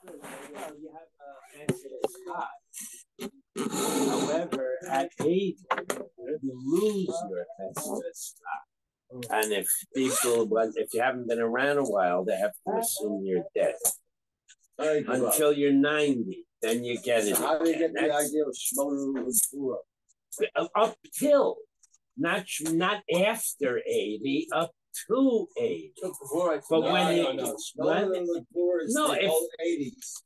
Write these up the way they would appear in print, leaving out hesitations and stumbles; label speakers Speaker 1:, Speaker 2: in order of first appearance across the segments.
Speaker 1: Well, you have Exodus high. However, at 80, you lose your Exodus high. And if you haven't been around a while, they have to assume you're dead. Until you're 90, then you get it.
Speaker 2: How do you get the idea of Shmona?
Speaker 1: Up till, not after 80, up to 80. But when you if
Speaker 2: 80s.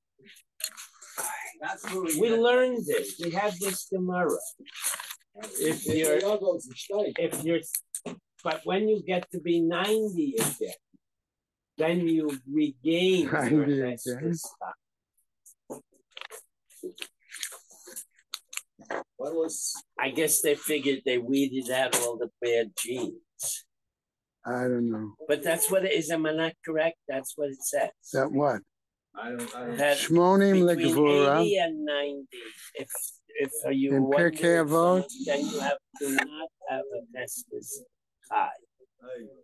Speaker 2: That's
Speaker 1: we learned it. We had this Gemara. But when you get to be 90 again, then you regain your Exodus. I guess they figured they weeded out all the bad genes.
Speaker 3: I don't know.
Speaker 1: But that's what it is. Am I not correct? That's what it says.
Speaker 3: That what?
Speaker 2: I don't.
Speaker 3: Shmonim legvura.
Speaker 1: 80 and 90. If you
Speaker 3: in Pirkei Avot,
Speaker 1: then you do not have a Exodus high.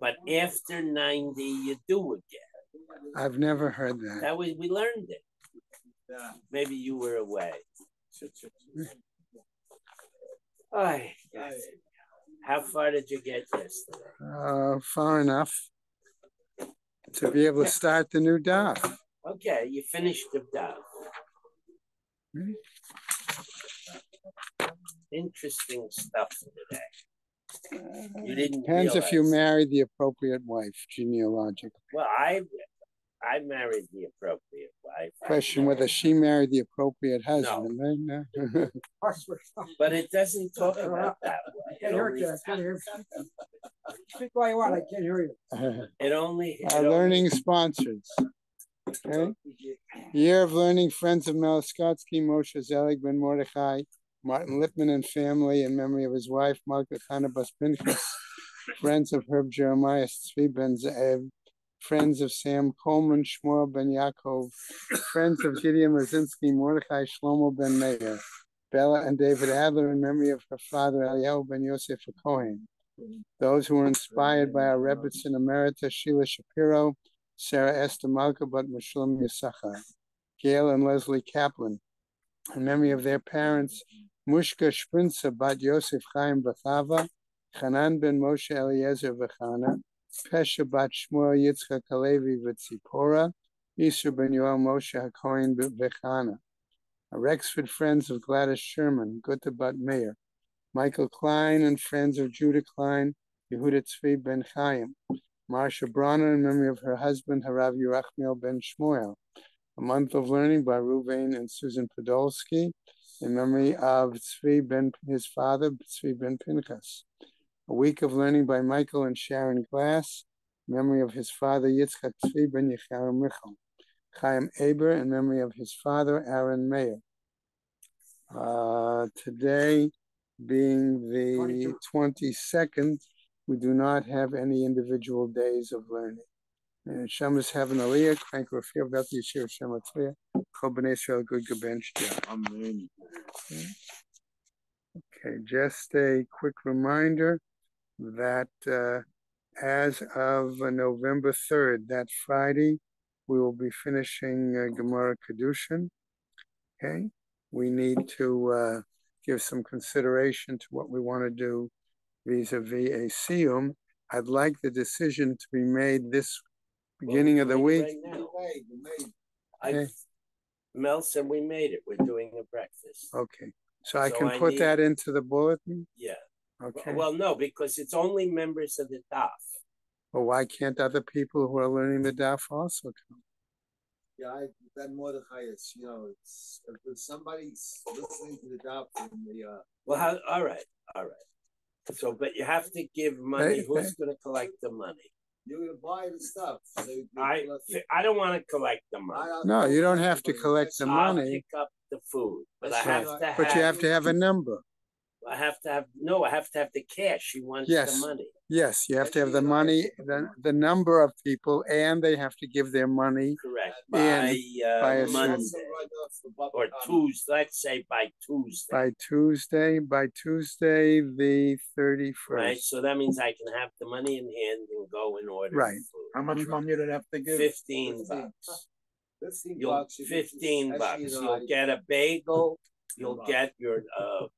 Speaker 1: But after 90, you do again.
Speaker 3: I've never heard that.
Speaker 1: That we learned it.
Speaker 2: Yeah.
Speaker 1: Maybe you were away. How far did you get yesterday?
Speaker 3: Far enough to be able to start the new daf.
Speaker 1: Okay, you finished the daf. Interesting stuff today. You didn't.
Speaker 3: Depends if you married the appropriate wife, genealogically.
Speaker 1: Well, I married the appropriate wife.
Speaker 3: Question whether she married the appropriate husband. No.
Speaker 1: But it doesn't talk about that way.
Speaker 4: I can't hear you. Speak while you want. I can't hear you.
Speaker 1: It only.
Speaker 3: Learning sponsors. Okay. Year of Learning, Friends of Meliskotsky, Moshe Zelig Ben Mordechai, Martin Lippman and family in memory of his wife, Malka Bas Pinchas, Friends of Herb Jeremiah, Tzvi Ben Ze'ev, Friends of Sam Coleman, Shmuel Ben Yaakov, Friends of Gideon Lazinski, Mordechai Shlomo Ben Meir, Bella and David Adler in memory of her father, Eliyahu Ben Yosef Cohen. Those who were inspired by our Rebbetzin Emerita, Sheila Shapiro, Sarah Esther Malka Bat Meshulam Yisachar, Gail and Leslie Kaplan, in memory of their parents, Mushka Shprinza Bat Yosef Chaim Bachava, Chanan Ben Moshe Eliezer Vechana, Pesha Bat Shmuel Yitzchak Halevi V'Tzipora, Yisur Ben Yoel Moshe HaKohen Vechana, Rexford Friends of Gladys Sherman, Gutta Bat Meir, Michael Klein and Friends of Judah Klein, Yehuda Tzvi Ben Chaim, Marsha Bronner in memory of her husband, Harav Yerachmiel Ben Shmuel, A Month of Learning by Ruvain and Susan Podolsky, in memory of Tzvi Ben, his father, Tzvi Ben Pinchas. A Week of Learning by Michael and Sharon Glass, in memory of his father, Yitzchak Tzvi Ben Yechiel Michal. Chaim Aber, in memory of his father, Aaron Meir. Today, being the 22nd, we do not have any individual days of learning. And Shamas have an aliyah, crank Rafir, about the Yeshir Shema Tzliya, Chol B'nai Israel, good Gabench.
Speaker 2: Amen.
Speaker 3: Okay, just a quick reminder that as of November 3rd, that Friday, we will be finishing Gemara Kedushin. Okay, we need to give some consideration to what we want to do vis-a-vis a siyum. I'd like the decision to be made this beginning of the week.
Speaker 1: Right Mel said we made it. We're doing a breakfast.
Speaker 3: Okay, so I can put that into the bulletin?
Speaker 1: Yeah.
Speaker 3: Okay.
Speaker 1: Well, no, because it's only members of the DAF.
Speaker 3: Well, why can't other people who are learning the DAF also come?
Speaker 2: Yeah, that Mordechai is, it's if somebody's listening to the DAF in the
Speaker 1: Well, all right. So, but you have to give money. Who's going to collect the money?
Speaker 2: You're going to buy the stuff.
Speaker 1: I don't want to collect the money.
Speaker 3: No, you don't have to collect the money.
Speaker 1: I'll pick up the food, but I have to have.
Speaker 3: But you have to have a number.
Speaker 1: I have to have the cash. She wants the money.
Speaker 3: Yes, you have to have the money, the number of people, and they have to give their money.
Speaker 1: Correct. By Monday or Tuesday. Let's say by Tuesday.
Speaker 3: By Tuesday, the 31st.
Speaker 1: Right. So that means I can have the money in hand and go and order.
Speaker 3: Right.
Speaker 1: Food.
Speaker 2: How much money did I have to give?
Speaker 1: $15. $15. You'll get a bagel. You'll get your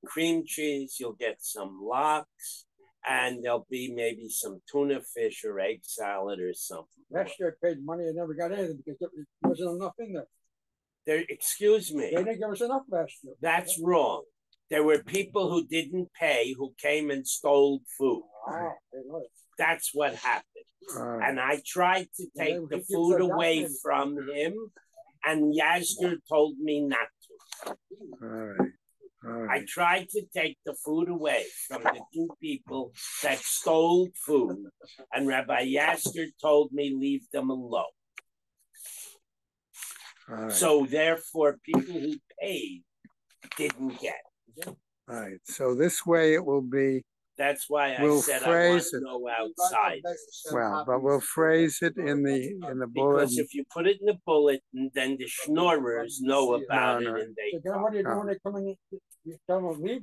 Speaker 1: cream cheese. You'll get some lox, and there'll be maybe some tuna fish or egg salad or something.
Speaker 4: Last year I paid money and never got anything because there wasn't enough in there.
Speaker 1: Excuse me.
Speaker 4: They didn't give us enough last year.
Speaker 1: That's wrong. There were people who didn't pay who came and stole food. That's what happened. And I tried to take the food away from him, and Yasgur told me not to.
Speaker 3: All right.
Speaker 1: I tried to take the food away from the two people that stole food, and Rabbi Yasgur told me leave them alone.
Speaker 3: Right.
Speaker 1: So therefore, people who paid didn't get.
Speaker 3: All right. So this way it will be.
Speaker 1: That's why
Speaker 3: we'll
Speaker 1: I said
Speaker 3: phrase
Speaker 1: I want no outside.
Speaker 3: Well, but we'll phrase it in the bulletin.
Speaker 1: Because if you put it in the bulletin, then the schnorrers know about it, and they.
Speaker 4: So then what do you do when they come in? You tell them leave?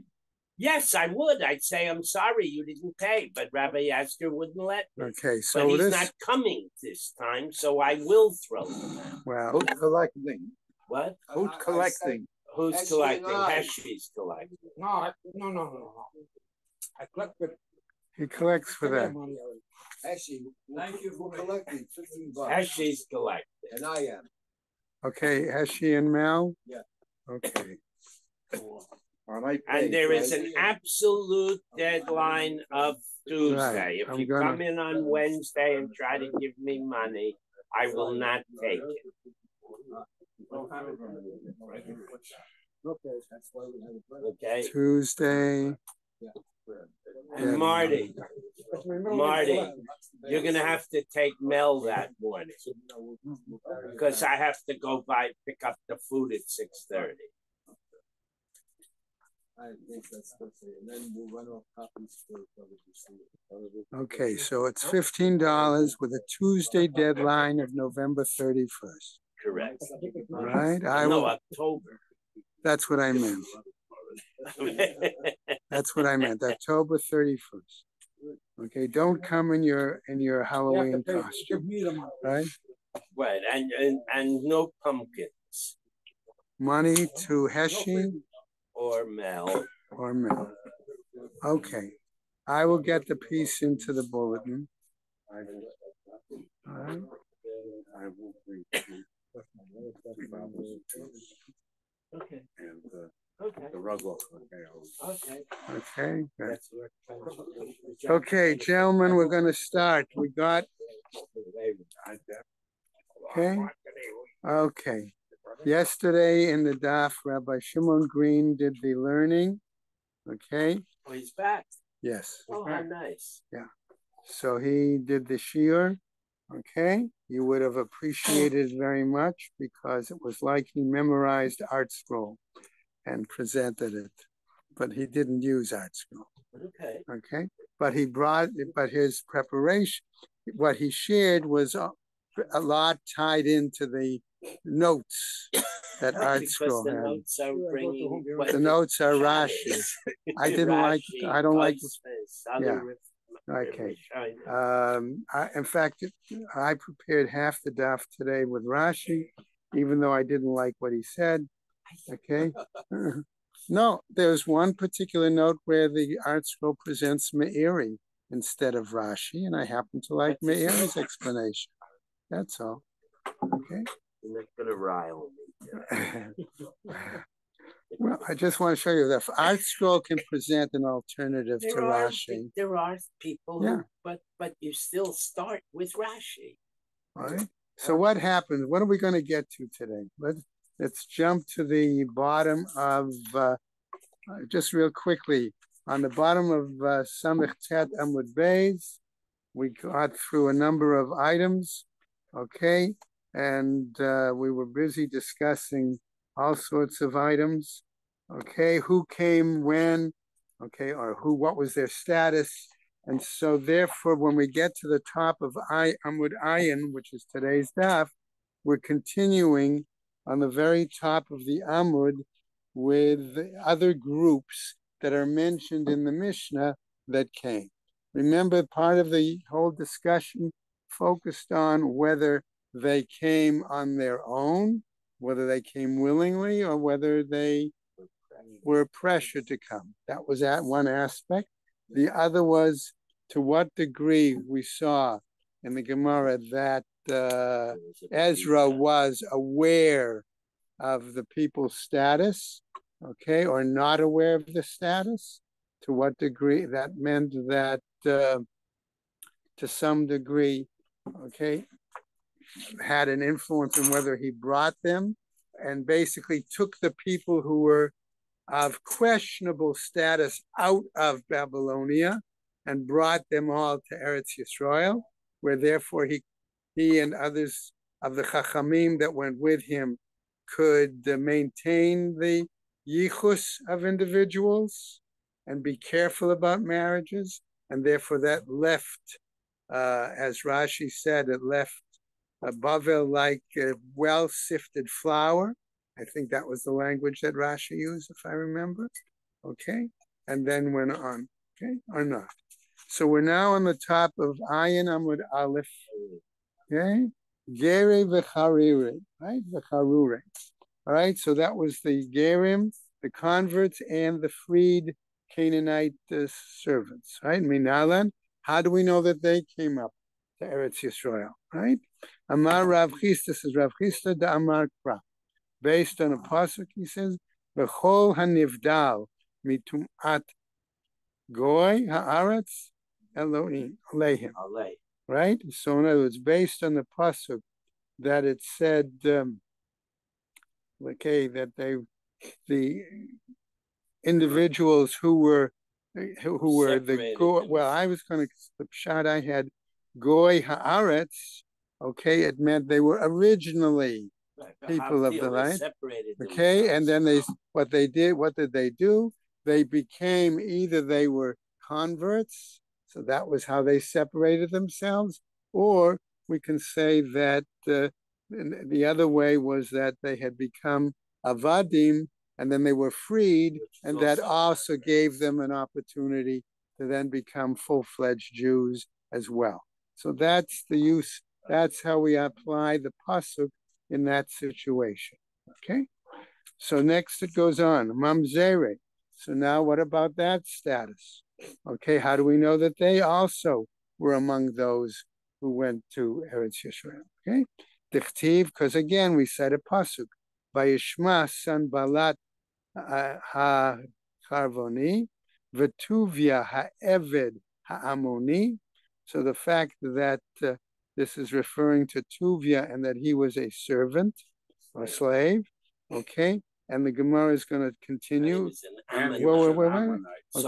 Speaker 1: Yes, I would. I'd say I'm sorry you didn't pay, but Rabbi Yasgur wouldn't let me.
Speaker 3: Okay, so
Speaker 1: but he's not coming this time, so I will throw them out.
Speaker 3: Well,
Speaker 2: who's collecting?
Speaker 1: What?
Speaker 2: Who's collecting?
Speaker 1: Who's collecting? Heshi's collecting.
Speaker 4: No. I collect it.
Speaker 3: He collects for that.
Speaker 2: Heshi, thank you for collecting $15.
Speaker 1: Heshi's collecting.
Speaker 2: And I am.
Speaker 3: Okay, Heshi and Mel?
Speaker 2: Yeah.
Speaker 3: Okay.
Speaker 1: And there is an absolute deadline of Tuesday.
Speaker 3: Right.
Speaker 1: If you come in on Wednesday and try to give me money, I will not take it. Okay.
Speaker 3: Tuesday.
Speaker 1: And Marty, you're going to have to take Mel that morning because I have to go pick up the food at 6:30.
Speaker 2: I think that's okay. And then we'll run off copies for
Speaker 3: Okay, so it's $15 with a Tuesday deadline of November 31st.
Speaker 1: Correct.
Speaker 3: Right?
Speaker 1: October.
Speaker 3: That's what I meant. That's what I meant. October 31st. Okay, don't come in your Halloween costume. Right?
Speaker 1: Right, and no pumpkins.
Speaker 3: Money to Heshi
Speaker 1: or Mel.
Speaker 3: Okay. I will get the piece into the bulletin. All right.
Speaker 1: Okay.
Speaker 3: And
Speaker 1: okay.
Speaker 3: The rug off.
Speaker 1: Okay.
Speaker 3: Okay. Okay, gentlemen, we're going to start. We got. Okay. Okay. Yesterday in the ddaf, Rabbi Shimon Green did the learning. Okay.
Speaker 1: Oh, he's back.
Speaker 3: Yes.
Speaker 1: Oh, how nice.
Speaker 3: Yeah. So he did the shiur. Okay. You would have appreciated it very much because it was like he memorized Art Scroll and presented it, but he didn't use Art Scroll.
Speaker 1: Okay.
Speaker 3: Okay. But his preparation, what he shared was a lot tied into the notes that Art Scroll had. The notes are Rashi. I don't like. Yeah. Okay. In fact, I prepared half the daf today with Rashi, even though I didn't like what he said. Okay. No, there's one particular note where the Art Scroll presents Meiri instead of Rashi, and I happen to like Meiri's explanation. That's all. Okay.
Speaker 1: You're not gonna rile me.
Speaker 3: Well, I just want to show you that Art Scroll can present an alternative to Rashi.
Speaker 1: There are people,
Speaker 3: yeah.
Speaker 1: But you still start with Rashi.
Speaker 3: All right. So what happens? What are we going to get to today? Let's jump to the bottom of just real quickly on the bottom of Samech Tet Amud Beis. We got through a number of items. Okay, and we were busy discussing all sorts of items. Okay, who came when, okay, or what was their status. And so therefore, when we get to the top of Amud Ayin, which is today's daf, we're continuing on the very top of the Amud with the other groups that are mentioned in the Mishnah that came. Remember, part of the whole discussion focused on whether they came on their own, whether they came willingly or whether they were pressured to come. That was one aspect. The other was to what degree we saw in the Gemara that Ezra was aware of the people's status, okay, or not aware of the status. To what degree that meant that to some degree, okay, had an influence in whether he brought them and basically took the people who were of questionable status out of Babylonia and brought them all to Eretz Yisrael, where therefore he and others of the Chachamim that went with him could maintain the yichus of individuals and be careful about marriages. And therefore that left, as Rashi said, it left Bavel like well-sifted flour. I think that was the language that Rashi used, if I remember. Okay, and then went on. Okay, or not. So we're now on the top of Ayin Amud Aleph. Okay, Gere v'charire, right? V'charure. All right, so that was the Gerim, the converts, and the freed Canaanite servants, right? Minalan. How do we know that they came up to Eretz Yisrael, right? Amar Rav Chisda, this is Rav Chisda da Amar Kra. Based on a pasuk, he says, "V'chol hanivdal mitum'at goy haaretz Elohim aleihim." Right. So in other words, based on the pasuk that it said, okay, that the individuals who were the goy. Well, I was going to the shot I had goy haaretz. Okay, it meant they were originally people of the land. Okay, and then what did they do? They became, either they were converts, so that was how they separated themselves, or we can say that the other way was that they had become avadim, and then they were freed, and that also gave them an opportunity to then become full-fledged Jews as well. So that's the use. That's how we apply the pasuk in that situation. Okay, so next it goes on, mamzere. So now what about that status? Okay, how do we know that they also were among those who went to Eretz Yisrael? Okay, dichtiv, because again we said a pasuk, Vayishma san balat ha-charvoni, v'tuvia ha-eved ha-amoni. So the fact that this is referring to Tuvia and that he was a servant or slave, okay? And the Gemara is going to continue.
Speaker 1: So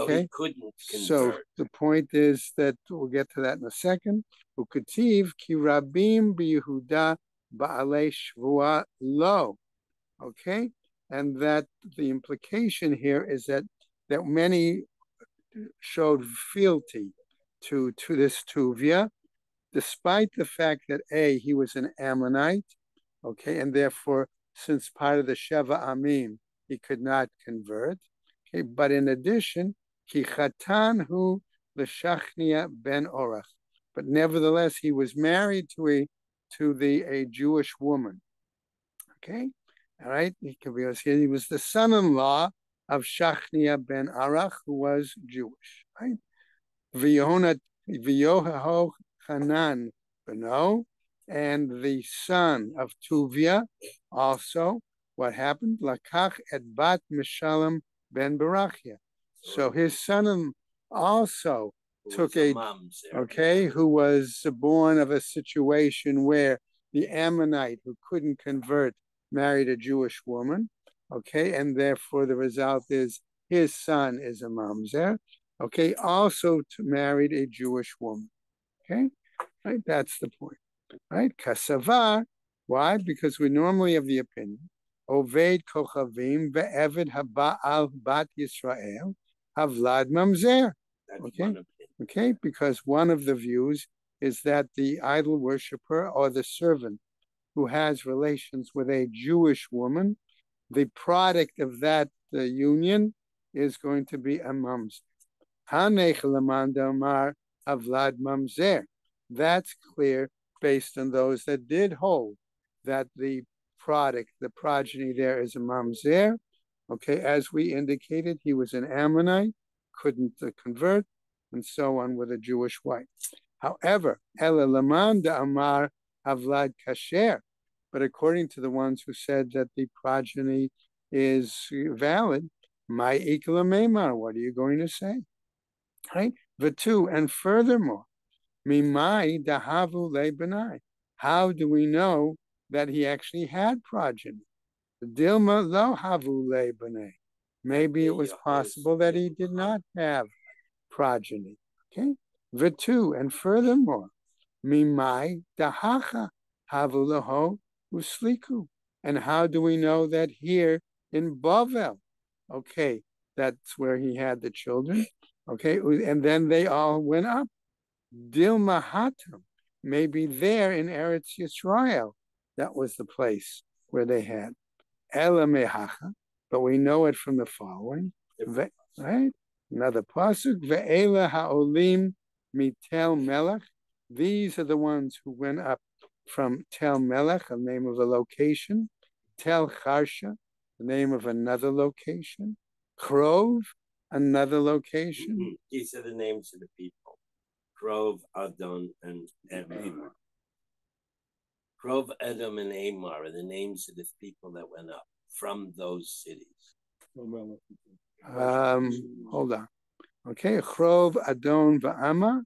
Speaker 1: he couldn't convert.
Speaker 3: So the point is that we'll get to that in a second. Ukativ ki rabim biYehuda ba'alei shvua lo. Okay? And that the implication here is that many showed fealty to this Tuvia, despite the fact that he was an Ammonite, okay, and therefore, since part of the Sheva Amim, he could not convert, okay, but in addition, ki chatan hu l'shachnia ben orach, but nevertheless, he was married to a Jewish woman, okay, all right, because he was the son-in-law of Shachnia ben Arach, who was Jewish, right? V'yohaho Hanan Beno, and the son of Tuvia also, what happened? Lakach et bat Mishalem ben Barachia. So his son also took who was born of a situation where the Ammonite who couldn't convert married a Jewish woman, okay, and therefore the result is his son is a mamzer, okay, also married a Jewish woman, okay. Right, that's the point. Right, kasavar. Why? Because we normally have the opinion. Oved kochavim ve'eved haba'al bat Yisrael havlad mamzer. Okay, okay, because one of the views is that the idol worshiper or the servant who has relations with a Jewish woman, the product of that union is going to be a mamzer. Hanech lamanda mar havlad mamzer. That's clear based on those that did hold that the progeny there is a mamzer. Okay, as we indicated, he was an Ammonite, couldn't convert, and so on with a Jewish wife. However, Ela Laman da Amar Avlad Kasher, but according to the ones who said that the progeny is valid, my ikla memar, what are you going to say? Right? V'tu, and furthermore, mimai dahavu lebenai. How do we know that he actually had progeny? Dilma lo havu lebenai. Maybe it was possible that he did not have progeny. Okay? V'tu, and furthermore, mimai dahacha havu leho usliku. And how do we know that here in Bavel, okay, that's where he had the children, okay, and then they all went up. Dilma hatam, maybe there in Eretz Yisrael, that was the place where they had. Ela mehacha, but we know it from the following, right? Another pasuk, ve'ela ha'olim mitel melech. These are the ones who went up from Tel Melech, a name of a location, Tel Charsha, the name of another location, Krov, another location.
Speaker 1: These are the names of the people: Krov, Adon, and Amar. Krov, Edom, and Amar are the names of the people that went up from those cities.
Speaker 3: Hold on. Okay, Krov, Adon, Va'amar,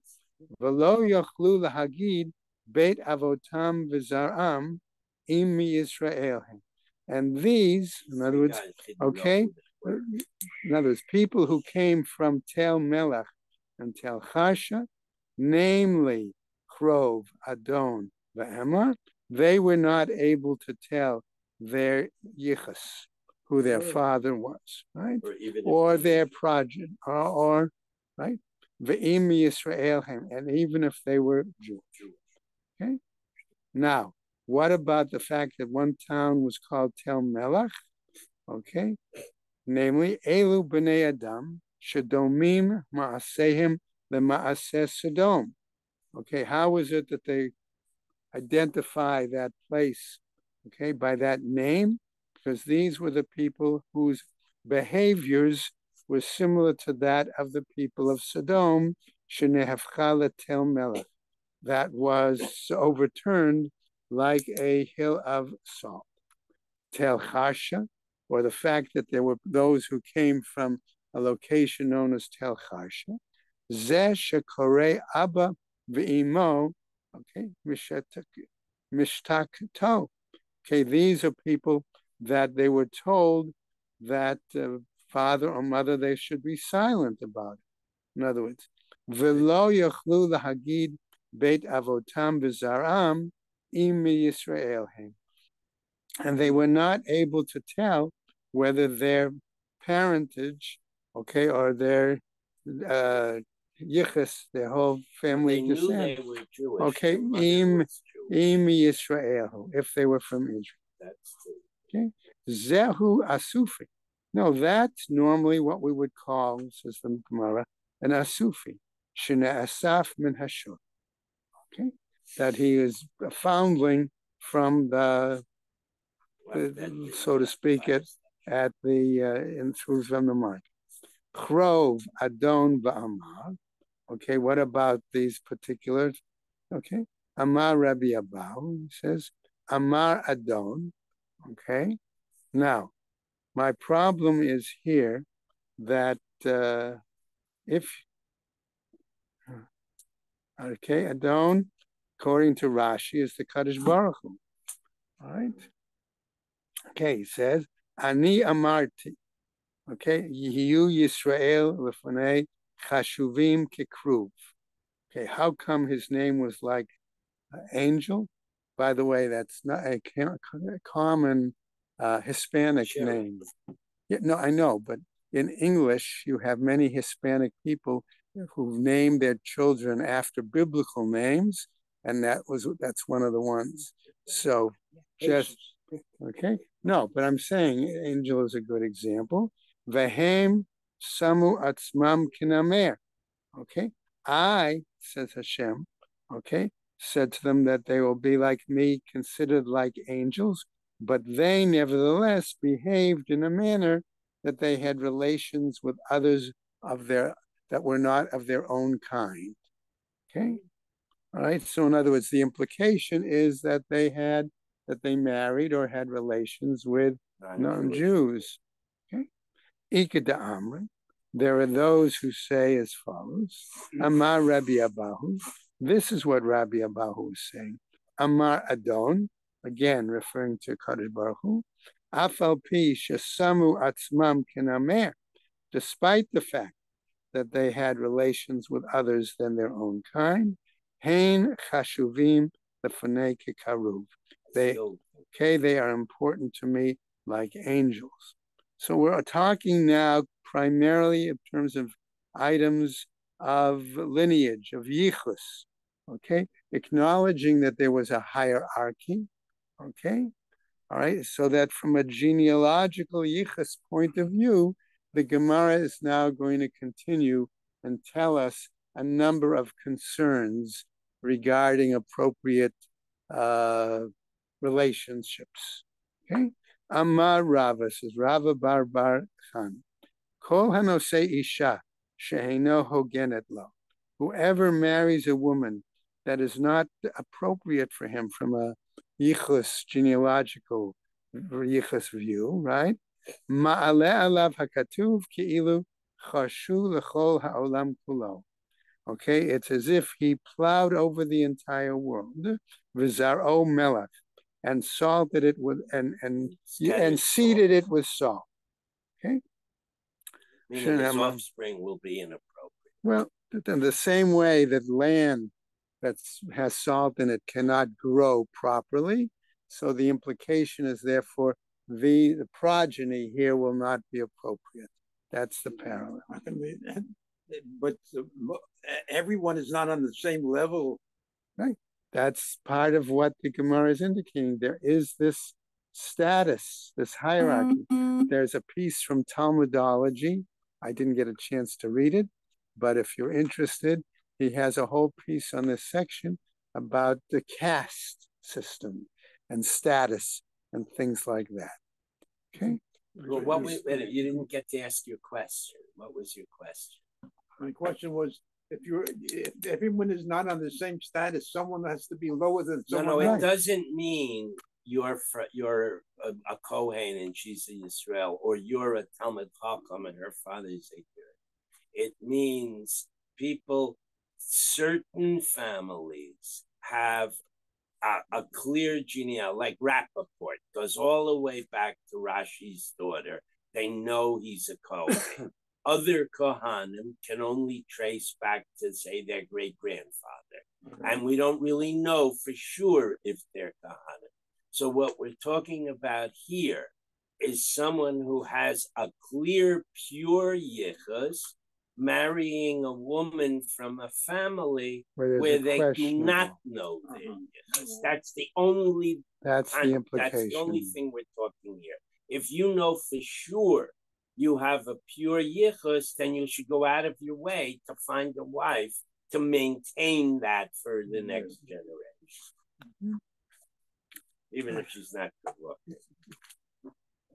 Speaker 3: V'lo yochlu lahagid Beit Avotam V'Zaram Im Yisrael. And these, in other words, okay, in other words, people who came from Tel Melech and Tel Chasha, namely Krov, Adon, V'Emar, they were not able to tell their yichus, who their father was, right? Or their progeny, or right? Ve'im Yisraelhem, and even if they were Jewish. Okay. Now, what about the fact that one town was called Tel Melech? Okay. Namely, Elu B'nei Adam, Shadomim Ma'asehem Le'Ma'aseh Sodom. Okay, how is it that they identify that place, okay, by that name? Because these were the people whose behaviors were similar to that of the people of Sodom, Shenehafcha Tel Melech, that was overturned like a hill of salt. Tel Chasha, or the fact that there were those who came from a location known as Tel Chasha. Zeh shekore Abba v'imo, okay, mishtakto. Okay, these are people that they were told that father or mother, they should be silent about it. In other words, v'lo yochlu lahagid Beit Avotam V'Zaram Im Yisraelhem. And they were not able to tell whether their parentage, okay, or their yichus, their whole family descent, okay, Im Yisrael, if they were from Israel.
Speaker 1: That's true.
Speaker 3: Okay, Zehu Asufi. No, that's normally what we would call, says the Gemara, an Asufi, Shena Asaf Min Hashur. Okay, that he is a foundling from the so to speak, at the from the market. Chrov, Adon, Va'amar. Okay, what about these particulars? Okay, Amar Rabbi Abau says Amar Adon. Okay, now my problem is here that if okay, Adon, according to Rashi, is the Kadosh Baruch Hu. All right. Okay, he says, Ani Amarti. Okay, Yiyu Yisrael Lefanei Chashuvim Kekruv. Okay, how come his name was like angel? By the way, that's not a common Hispanic name. Yeah, no, I know, but in English, you have many Hispanic people who name their children after biblical names, and that's one of the ones. So just okay. No, but I'm saying angel is a good example. Vehem samu atzmam kinamer. Okay. I, says Hashem, okay, said to them that they will be like me, considered like angels, but they nevertheless behaved in a manner that they had relations with others of their that were not of their own kind. Okay. All right. So in other words, the implication is that they married or had relations with non-Jews. Okay. Ikeda Amri. There are those who say as follows: Amar Rabbi Abahu. This is what Rabbi Abahu is saying. Amar Adon, again referring to Kadosh Baruch Hu. Afal pi shesamu atzmam kenamer. Despite the fact that they had relations with others than their own kind, hein chashuvim lefanei kekaruv. They are important to me like angels. So we're talking now primarily in terms of items of lineage, of yichus, okay? Acknowledging that there was a hierarchy, okay? All right, so that from a genealogical yichus point of view, the Gemara is now going to continue and tell us a number of concerns regarding appropriate relationships. Okay? Amar Rava, says Rava Bar Khan. Kol hanose isha sheheino hogenet lo. Whoever marries a woman that is not appropriate for him from a yichus, genealogical yichus view, right? Ma'ale alav hakatuv ki'ilu chashu lechol ha'olam kulo. Okay, it's as if he plowed over the entire world. V'zaro melech, and salted it with and seeded it with salt. Okay,
Speaker 1: meaning his offspring will be inappropriate.
Speaker 3: Well, in the same way that land that has salt in it cannot grow properly, so the implication is therefore the progeny here will not be appropriate. That's the parallel.
Speaker 5: But everyone is not on the same level.
Speaker 3: Right. That's part of what the Gemara is indicating. There is this status, this hierarchy. There's a piece from Talmudology. I didn't get a chance to read it, but if you're interested, he has a whole piece on this section about the caste system and status and things like that. Okay.
Speaker 1: Well, you didn't get to ask your question. What was your question?
Speaker 5: My question was, if everyone is not on the same status, someone has to be lower than someone else.
Speaker 1: It doesn't mean you're a Kohen and she's in Israel, or you're a Talmud Chacham and her father's a Jew. It means certain families have a clear genealogy, like Rappaport goes all the way back to Rashi's daughter. They know he's a Kohen. Other Kohanim can only trace back to, say, their great-grandfather. And we don't really know for sure if they're Kohanim. So what we're talking about here is someone who has a clear, pure yichus, marrying a woman from a family where they do not know their yichus. That's the only
Speaker 3: implication.
Speaker 1: That's the only thing we're talking here. If you know for sure you have a pure yichus, then you should go out of your way to find a wife to maintain that for the next generation, even if she's not good looking.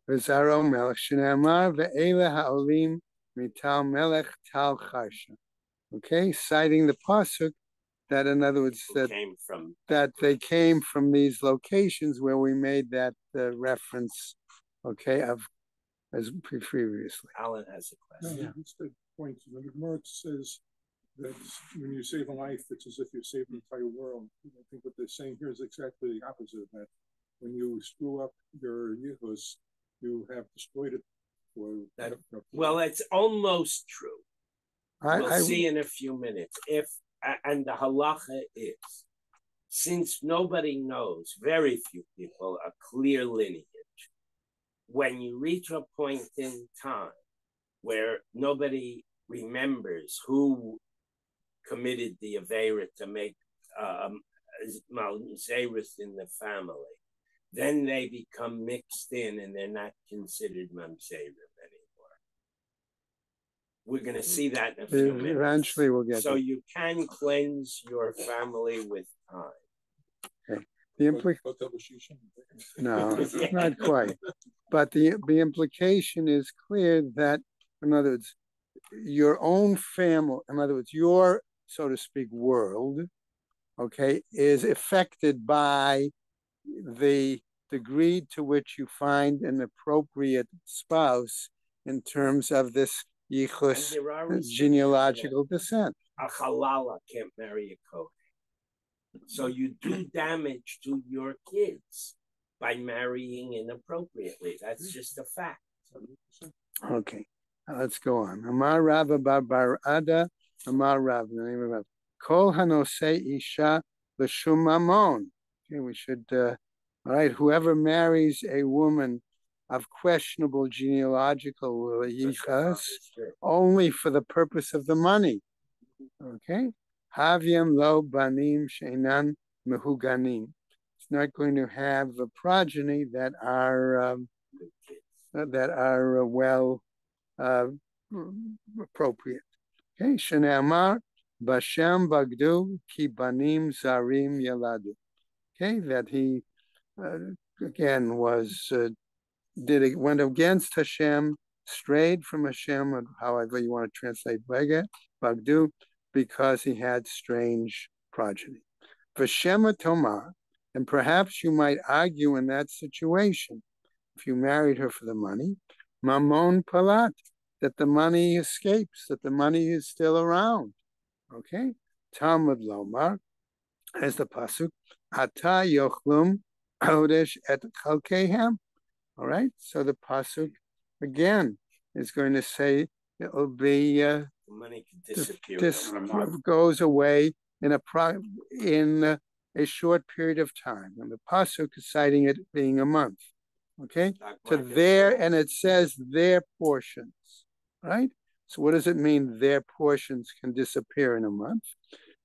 Speaker 3: V'zaro melech shenamar ve'ele ha'olim mital melech tal charsha. Okay, citing the pasuk that, in other words, that they came from these locations where we made that reference. Okay, of as previously.
Speaker 1: Alan has a question.
Speaker 6: Yeah, that's the point. When the Gemara says that when you save a life, it's as if you save the entire world. I think what they're saying here is exactly the opposite of that. When you screw up your yichus, you have destroyed it.
Speaker 1: Well, it's almost true. We'll see in a few minutes. And the halacha is, since nobody knows, very few people, a clear lineage, when you reach a point in time where nobody remembers who committed the Aveira to make Malzerus in the family, then they become mixed in and they're not considered Mamzerim anymore. We're going to see that in a few minutes.
Speaker 3: Eventually we'll get
Speaker 1: So
Speaker 3: there.
Speaker 1: you can cleanse your family with time.
Speaker 3: Okay. The no, not quite. But the implication is clear that, in other words, your own family, in other words, your, so to speak, world, okay, is affected by the degree to which you find an appropriate spouse in terms of this yichus genealogical descent.
Speaker 1: A halala can't marry a kohen. So you do damage to your kids by marrying inappropriately. That's just a fact.
Speaker 3: Okay, let's go on. Amar Rava Bar Ada, Amar Rav, the name of Rav. Kol hanosei isha l'shum mamon. Okay, we should, all right, whoever marries a woman of questionable genealogical yichas only for the purpose of the money. Okay, Havyam lo banim sheinan mehuganim. It's not going to have a progeny that are well appropriate. Okay, Shene'amar Bashem Bagdu Ki Banim Zarim Yaladu. Okay, that he again was went against Hashem, strayed from Hashem, or however you want to translate Bagdu, because he had strange progeny. V'shema Tomar, and perhaps you might argue in that situation, if you married her for the money, Mamon Palat, that the money escapes, that the money is still around. Okay? Talmud Lomar, as the pasuk, Ata Yochlum Kodesh et Chalkehem. All right? So the pasuk again is going to say it'll be
Speaker 1: the money can disappear.
Speaker 3: This goes away in a short period of time. And the pasuk is citing it being a month. Okay, to their, and it says their portions, right? So what does it mean? Their portions can disappear in a month.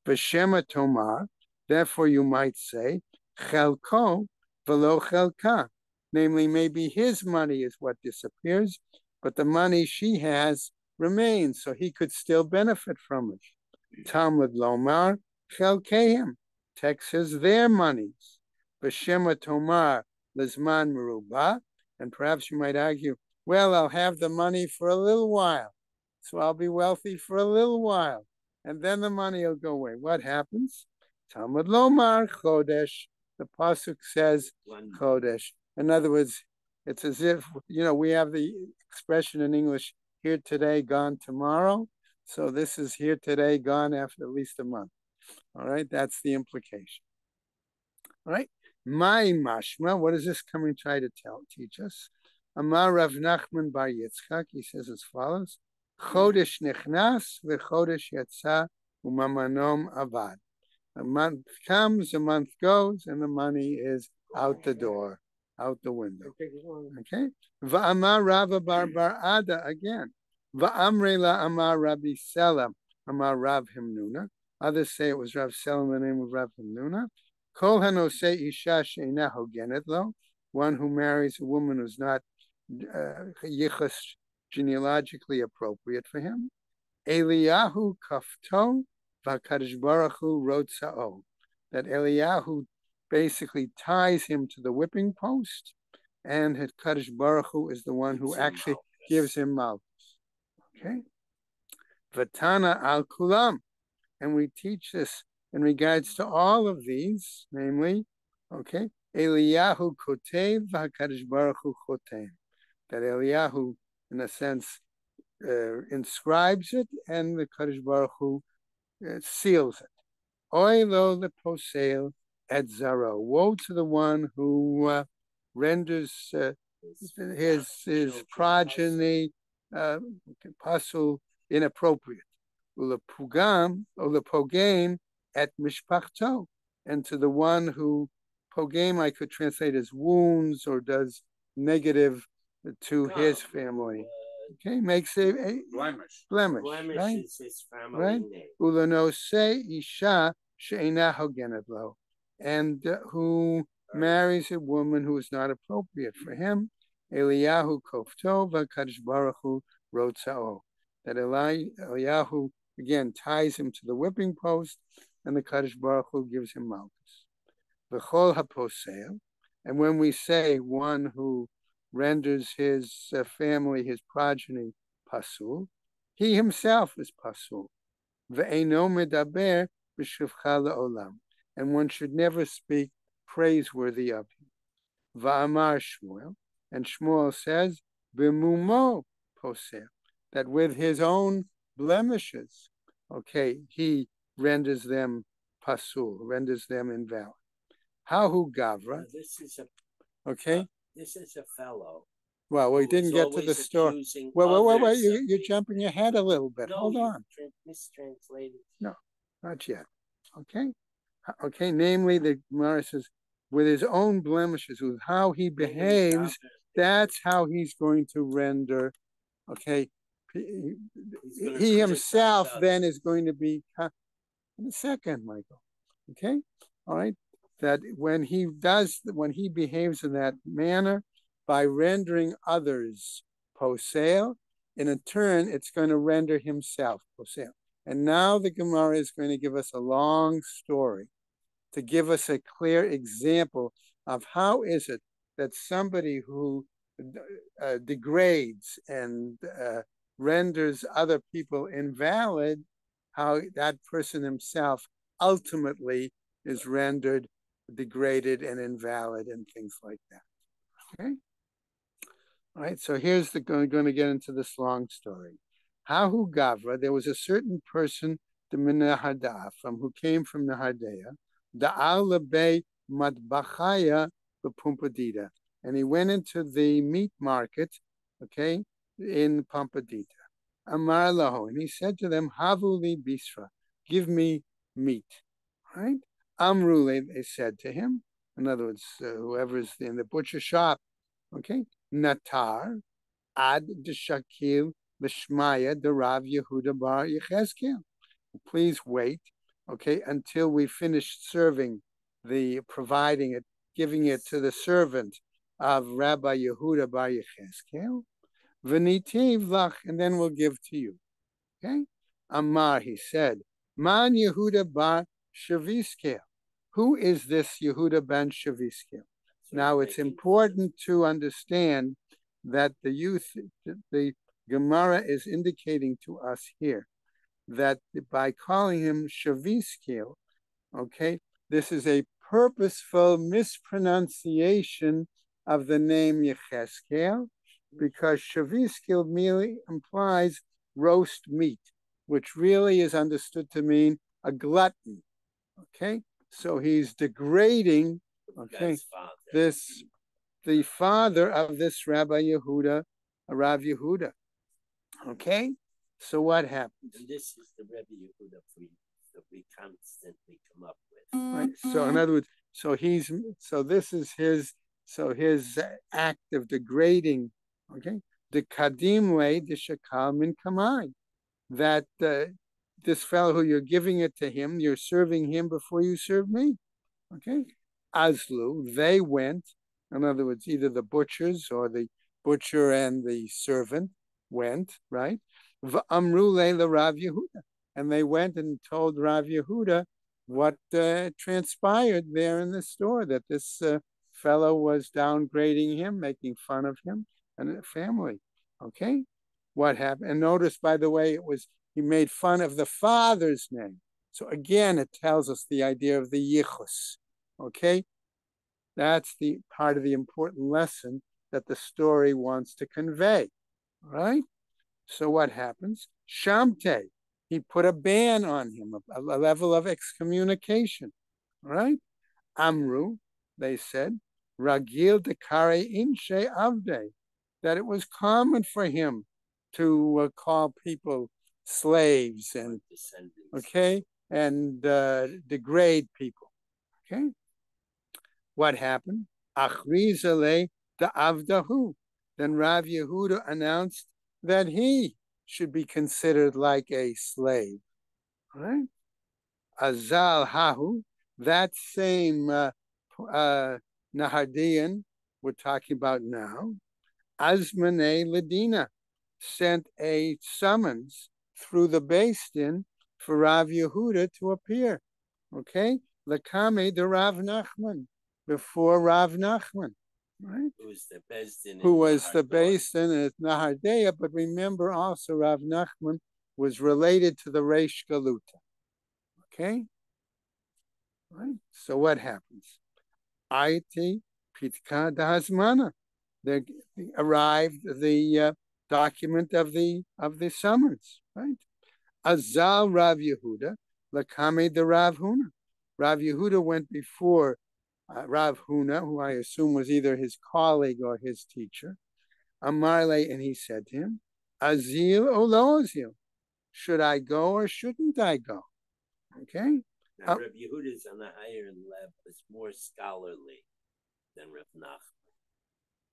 Speaker 3: V'shema tomar, therefore you might say, chelko v'lo chelka, namely maybe his money is what disappears, but the money she has remains, so he could still benefit from it. Talmud lomar chelkeim, text says their monies. V'shema tomar Lizman Meruba, and perhaps you might argue, well, I'll have the money for a little while, so I'll be wealthy for a little while, and then the money will go away. What happens? Talmud Lomar Chodesh. The pasuk says Chodesh. In other words, it's as if, we have the expression in English, here today, gone tomorrow. So this is here today, gone after at least a month. All right, that's the implication. All right. My mashma, what is this coming try to teach us? Amar Rav Nachman Bar Yitzchak, he says as follows: Chodesh nichnas v'chodesh yatsa umamanom avad. A month comes, a month goes, and the money is out the door, out the window. Okay. Va'amar Rava Bar Ada again. Va'amre la Amar Rabbi Selam Amar Rav Himnuna. Others say it was Rav Selam, the name of Rav Himnuna. Kol hanosei isha she'ina hogenet lo, one who marries a woman who's not yichus genealogically appropriate for him. Eliyahu kafto v'Hakadosh Baruch Hu rotzao, that Eliyahu basically ties him to the whipping post, and Hakadosh Baruch Hu is the one who actually gives him malchus. Okay, Vatana al kulam, and we teach this in regards to all of these, namely, okay, Eliyahu kotev v'Hakadosh Baruch Hu chotem, that Eliyahu, in a sense, inscribes it, and the Kadosh Baruch Hu seals it. Oy lo leposel et zaro, woe to the one who renders his progeny pasul inappropriate. Ulepugam ulepogam at mishpachto, and to the one who pogam I could translate as wounds or does negative to his family. Okay, makes a blemish.
Speaker 1: Blemish
Speaker 3: right?
Speaker 1: Is his family
Speaker 3: right?
Speaker 1: name.
Speaker 3: Ulanose isha she'ena hogenet lo, and who marries a woman who is not appropriate for him. Eliyahu kofto v'Hakadosh Baruch Hu rotzao, that Eliyahu again ties him to the whipping post, and the Kadosh Baruch Hu gives him malchus. V'chol haposel, and when we say one who renders his family, his progeny, pasul, he himself is pasul. Ve'eno medaber b'shivcha le'olam, and one should never speak praiseworthy of him. Va'amar Shmuel, and Shmuel says, b'mumo posel, that with his own blemishes, okay, he renders them pasul, renders them invalid. Hahu gavra.
Speaker 1: This is a
Speaker 3: okay.
Speaker 1: This is a fellow.
Speaker 3: Well, we didn't get to the story. Wait, you're jumping ahead a little bit.
Speaker 1: No,
Speaker 3: hold on.
Speaker 1: Mistranslated.
Speaker 3: No, not yet. Okay. Namely, the Gemara says, with his own blemishes, with how he behaves, that's how he's going to render. Okay, he himself then is going to be. In a second, Michael. Okay, all right. That when he behaves in that manner, by rendering others posel, in a turn, it's going to render himself posel. And now the Gemara is going to give us a long story to give us a clear example of how is it that somebody who degrades and renders other people invalid, how that person himself ultimately is rendered degraded and invalid and things like that. Okay? All right, so here's going to get into this long story. Hahu Gavra, there was a certain person, the Minahada, who came from Nahardea, Da'al Lebe Matbachaya Pumpadita, and he went into the meat market, okay, in Pumpadita. Amar Lahu, and he said to them, Havuli Bisra, give me meat. All right? Amrule, they said to him, in other words, whoever's in the butcher shop, okay, Natar, Ad de Shakil, Lishmaya, de Rav Yehuda Bar Yechezkel. Please wait, okay, until we finish providing it, giving it to the servant of Rabbi Yehuda Bar Yechezkel. V'nitiv lach, and then we'll give to you. Okay? Amar, he said, Man Yehuda Bar Shaviskel. Who is this Yehuda ben Shaviskel? Now it's important to understand that the Gemara is indicating to us here that by calling him Shaviskel, okay, this is a purposeful mispronunciation of the name Yecheskel, because Shaviskel merely implies roast meat, which really is understood to mean a glutton. Okay, so he's degrading, okay, the father of this Rabbi Yehuda, Rav Yehuda. Okay, so what happens?
Speaker 1: And this is the Rabbi Yehuda that we constantly come up with.
Speaker 3: Right. So in other words, this is his act of degrading. Okay, the kadim way the shakal min kamai, that this fellow who you're giving it to him, you're serving him before you serve me. Okay, Azlu, they went. In other words, either the butchers or the butcher and the servant went, right? V'amru le Rav Yehuda, and they went and told Rav Yehuda what transpired there in the store, that this fellow was downgrading him, making fun of him and the family. Okay, what happened? And notice, by the way, he made fun of the father's name. So again, it tells us the idea of the yichus. Okay, that's the part of the important lesson that the story wants to convey. All right. So what happens? Shamte, he put a ban on him, a level of excommunication. All right. Amru, they said, Ragil dekare inshe avde, that it was common for him to call people slaves and degrade people. Okay. What happened? Achrizale the avdahu. Then Rav Yehuda announced that he should be considered like a slave. All right? Azal hahu, that same Nahardian we're talking about now, Azmane Ladina, sent a summons through the Beis Din for Rav Yehuda to appear. Okay, Lakame de Rav Nachman, before Rav Nachman, right?
Speaker 1: Who was the Beis Din?
Speaker 3: Who was the Beis Din at Nahardeya? But remember also, Rav Nachman was related to the Reish Galuta. Okay, right. So what happens? Aiti Pitka Dahazmana. There arrived the document of the summons, right? Azal Rav Yehuda, Lakame de Rav Huna. Rav Yehuda went before Rav Huna, who I assume was either his colleague or his teacher. Amarle, and he said to him, Azil o lo azil. Should I go or shouldn't I go? Okay.
Speaker 1: Now, Rav Yehuda's on a higher level, is more scholarly than Rav Nachman.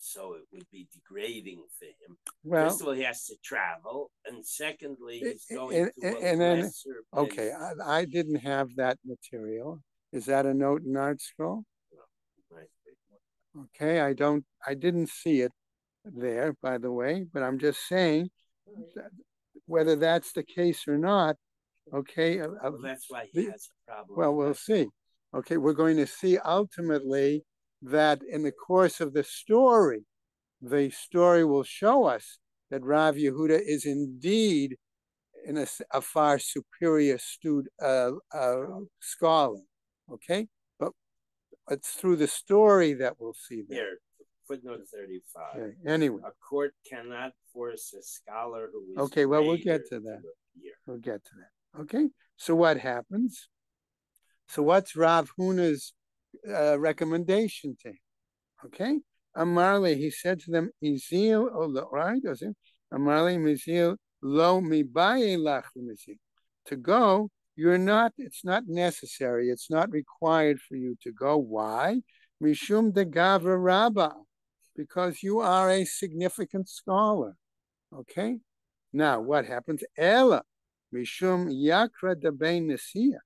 Speaker 1: So it would be degrading for him. Well, first of all, he has to travel, and secondly, he's going to a lesser place.
Speaker 3: Okay, I didn't have that material. Is that a note in Art Scroll? Okay, I didn't see it there, by the way, but I'm just saying that whether that's the case or not. Okay,
Speaker 1: well, that's why he has a problem.
Speaker 3: Well, we'll see. Okay, we're going to see ultimately that in the course of the story will show us that Rav Yehuda is indeed a far superior scholar. Okay, but it's through the story that we'll see that.
Speaker 1: Here, footnote 35.
Speaker 3: Okay, anyway,
Speaker 1: a court cannot force a scholar who is
Speaker 3: okay. Well, we'll get to that. We'll get to that. Okay, so what happens? So what's Rav Huna's recommendation to him? Okay, Amarle, he said to them, Izil, right? Amarle, Mizil, lo mibaye lach l'mizil. To go, it's not necessary, it's not required for you to go. Why? Mishum de gavra rabba, because you are a significant scholar. Okay, now what happens? Ella, Mishum yakra de bein nesiya,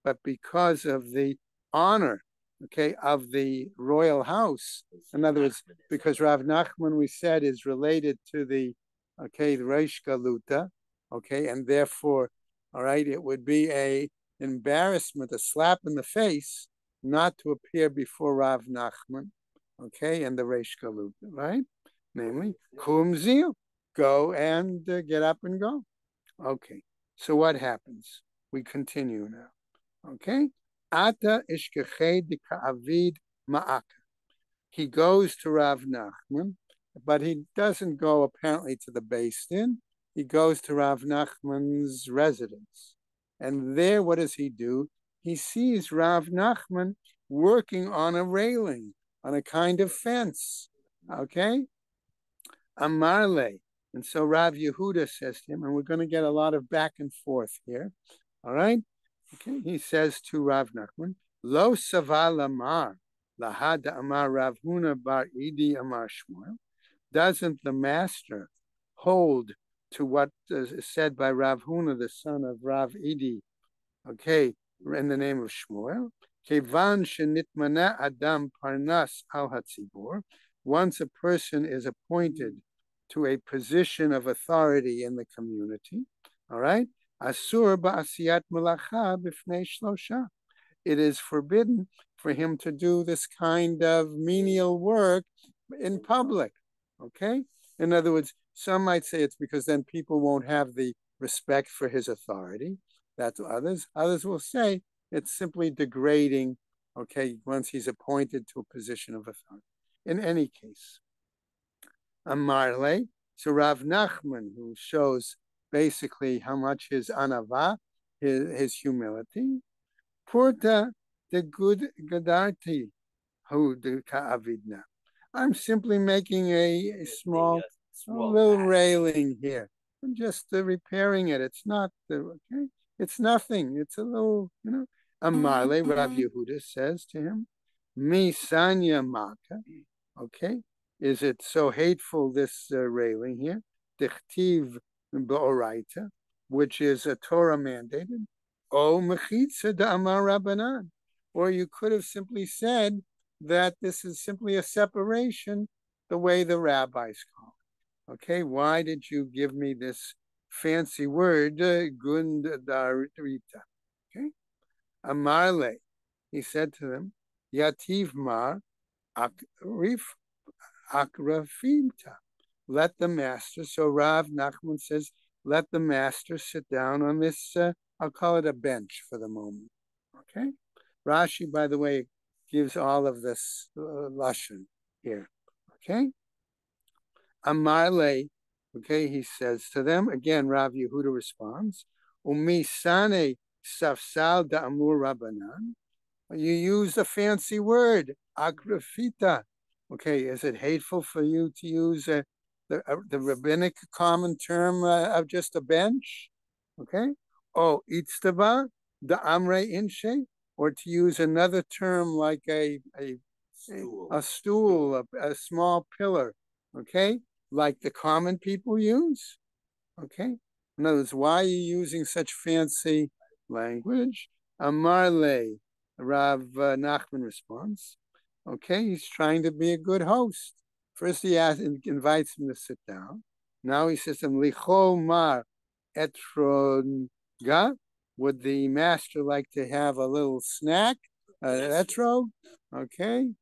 Speaker 3: but because of the honor, okay, of the royal house. In other words, because Rav Nachman, we said, is related to the Reish Galuta, okay, and therefore, all right, it would be a embarrassment, a slap in the face, not to appear before Rav Nachman, okay, and the Reish Galuta, right? Namely, Kum Zil, go and get up and go. Okay, so what happens? We continue now, okay? Ata ishkechei dika'avid ma'aka. He goes to Rav Nachman, but he doesn't go apparently to the Beis Din. He goes to Rav Nachman's residence. And there, what does he do? He sees Rav Nachman working on a railing, on a kind of fence. Okay? Amarle. And so Rav Yehuda says to him, and we're going to get a lot of back and forth here. All right? Okay, he says to Rav Nachman, Lo saval amar lahad amar Rav Huna bar Idi amar Shmuel. Doesn't the master hold to what is said by Rav Huna, the son of Rav Idi, okay, in the name of Shmuel? Kevan shenitmana adam parnas al hatzibur. Once a person is appointed to a position of authority in the community, all right? Asur ba'asiyat malacha b'fnei shlosha. It is forbidden for him to do this kind of menial work in public, okay? In other words, some might say it's because then people won't have the respect for his authority. That's others. Others will say it's simply degrading, okay, once he's appointed to a position of authority. In any case, Amarle, so Rav Nachman, who shows basically how much his anava, his humility, Purta the good gadarti, who the ka'avidna. I'm simply making a small little railing here. I'm just repairing it. It's not okay. It's nothing. It's a little, Amarle, Rav Yehuda says to him, Mi sanya maka. Okay. Is it so hateful, this railing here? Dichtiv ba'oraita, which is a Torah mandated. O mechitza da'amar rabbanan. Or you could have simply said that this is simply a separation the way the rabbis call Okay, why did you give me this fancy word, gundarita? Okay, amarle, he said to them, yativ mar akrif akrafimta. Let the master. So Rav Nachman says, let the master sit down on this. I'll call it a bench for the moment. Okay. Rashi, by the way, gives all of this lashon here. Okay. Amarle, okay, he says to them, again, Rav Yehuda responds, Umisane safsal da amur rabbanan. You use a fancy word, agrafita. Okay, is it hateful for you to use the rabbinic common term of just a bench? Okay. Oh, itztaba, da amre inshe, or to use another term like a stool, a small pillar. Okay, like the common people use. Okay. In other words, why are you using such fancy language? Amarle, Rav Nachman responds. Okay, he's trying to be a good host. First, he invites him to sit down. Now he says to him, Licho mar etronga. Would the master like to have a little snack? Etrog? Okay.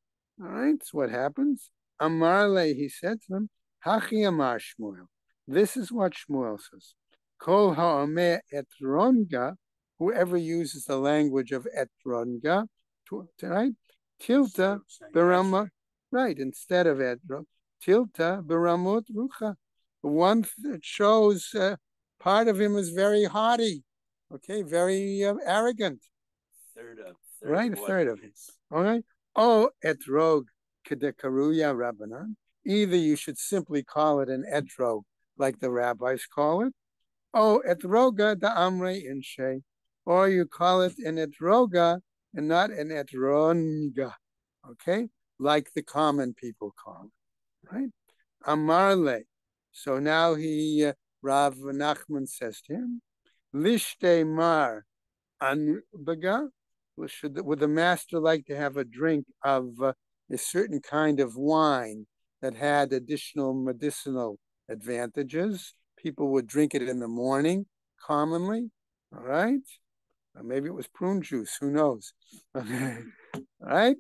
Speaker 3: All right, so what happens? Amarle, he said to him, Hachi amar Shmuel. This is what Shmuel says. Kol ha'omeh etronga, whoever uses the language of etronga, right? Tilta berama, right, instead of etron, tilta beramut rucha. One that shows part of him is very haughty, okay, very arrogant. Right, a third of it. All right. Oh, etrog kedekaruya rabbanan. Either you should simply call it an etrog, like the rabbis call it. Oh, etroga da amre inshe. Or you call it an etroga and not an etronga. Okay? Like the common people call it. Right? Amarle. So now Rav Nachman says to him, Lishte mar anbaga. Would the master like to have a drink of a certain kind of wine that had additional medicinal advantages? People would drink it in the morning commonly. All right. Or maybe it was prune juice. Who knows? Okay. All right.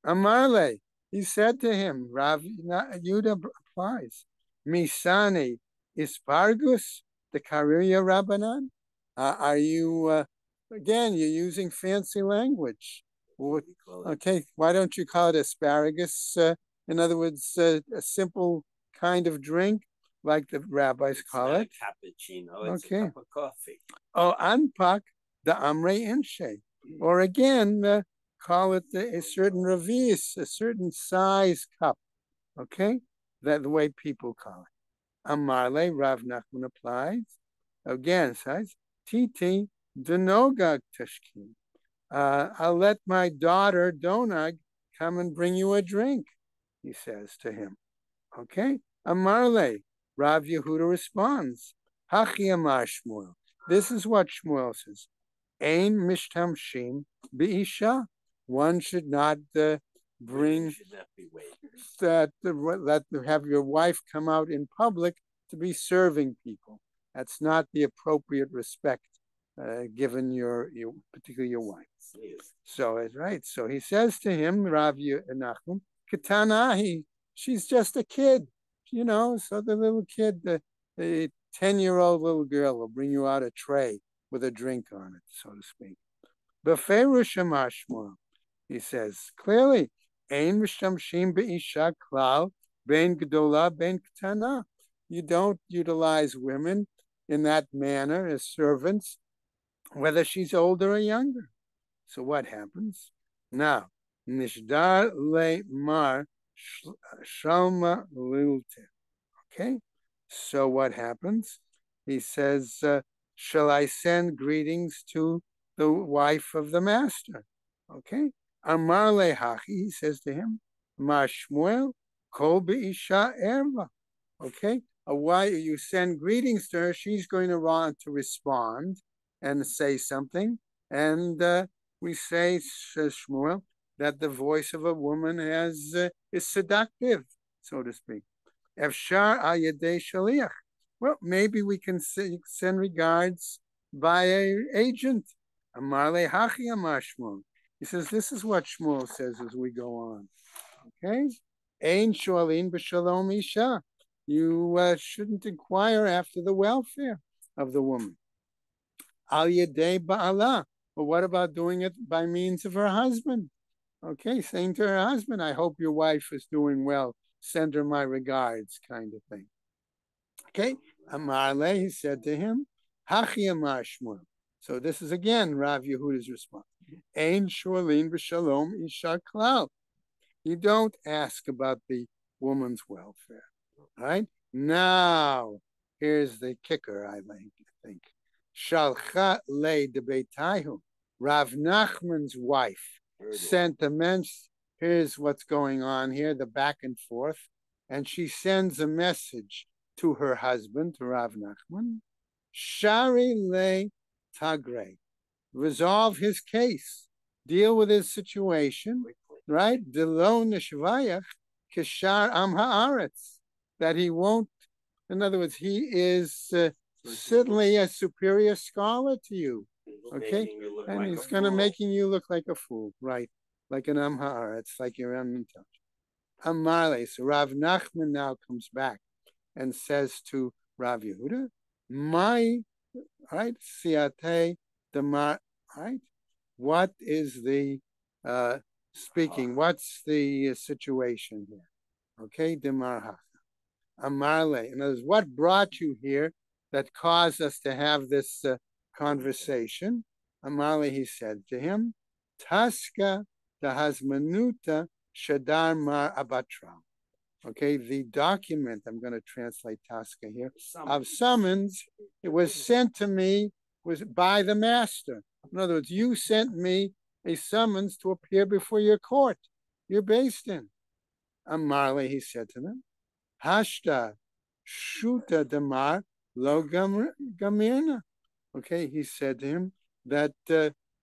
Speaker 3: Amarle, he said to him, Rav Yuda applies, Misane ispargus, the Kariya Rabbanan. Are you, again, you're using fancy language. Okay, why don't you call it asparagus? In other words, a simple kind of drink, like the rabbis call it.
Speaker 1: Cappuccino, it's a cup of coffee.
Speaker 3: Oh, anpak, the amre inshe. Or again, call it a certain revis, a certain size cup. Okay, that the way people call it. Amarle, Rav Nachman applies. Again, says Titi denogag tashkin. I'll let my daughter Donag come and bring you a drink. He says to him. Okay, Amarle, Rav Yehuda responds. Hachi amar Shmuel. This is what Shmuel says. Ein mishtamshin beisha. One should not bring that have your wife come out in public to be serving people. That's not the appropriate respect given your particularly your wife. So it's right. So he says to him, Rav Nachum, Katanahi, she's just a kid, you know. So the little kid, the 10-year-old little girl will bring you out a tray with a drink on it, so to speak. Beferish Shmuel, he says clearly, Ein mishtamshim beisha klal ben gdola ben ktana. You don't utilize women in that manner as servants, whether she's older or younger. So what happens? Now, nishdar le mar shalma lilte. Okay, so what happens? He says, shall I send greetings to the wife of the master? Okay. Amar lehachi, he says to him, Mar Shmuel, kol be'isha erva. Okay. Why you send greetings to her, she's going to want to respond and say something. And we say, says Shmuel, that the voice of a woman is seductive, so to speak. Efshar al yedei shaliach. Well, maybe we can send regards by an agent. Amar le hachi amar Shmuel. He says, this is what Shmuel says as we go on. Okay? Ein shoalin b'shalom isha. You shouldn't inquire after the welfare of the woman. Al yedei ba'ala. But what about doing it by means of her husband? Okay, saying to her husband, I hope your wife is doing well. Send her my regards, kind of thing. Okay, Amarle, he said to him, Hachi Amar Shmuel. So this is again Rav Yehuda's response. Ein shoalin b'shalom isha klal. You don't ask about the woman's welfare. Right? Now, here's the kicker, I think. Shalcha le debeitaihu. Rav Nachman's wife sent a message. Here's what's going on here, the back and forth. And she sends a message to her husband, to Rav Nachman. Shari le tagre. Resolve his case. Deal with his situation. Right? Delo neshvayach kishar am haaretz. That he won't, in other words, he is certainly a superior scholar to you. Okay? And he's going to making you look like a fool, right? Like an am haaretz, like you're unintelligent. Amarle. So Rav Nachman now comes back and says to Rav Yehuda, my, right, siate demar, right? What is the speaking? What's the situation here? Okay, demar hacha. Amarle. In other words, what brought you here that caused us to have this conversation? Amarle, he said to him, Taska dahazmanuta shadar mar abatral. Okay, the document, I'm going to translate Taska here, of summons, it was sent to me, was by the master. In other words, you sent me a summons to appear before your court. You're based in. Amarle, he said to them, Hashta shuta damar lo gamirna. Okay, he said to him that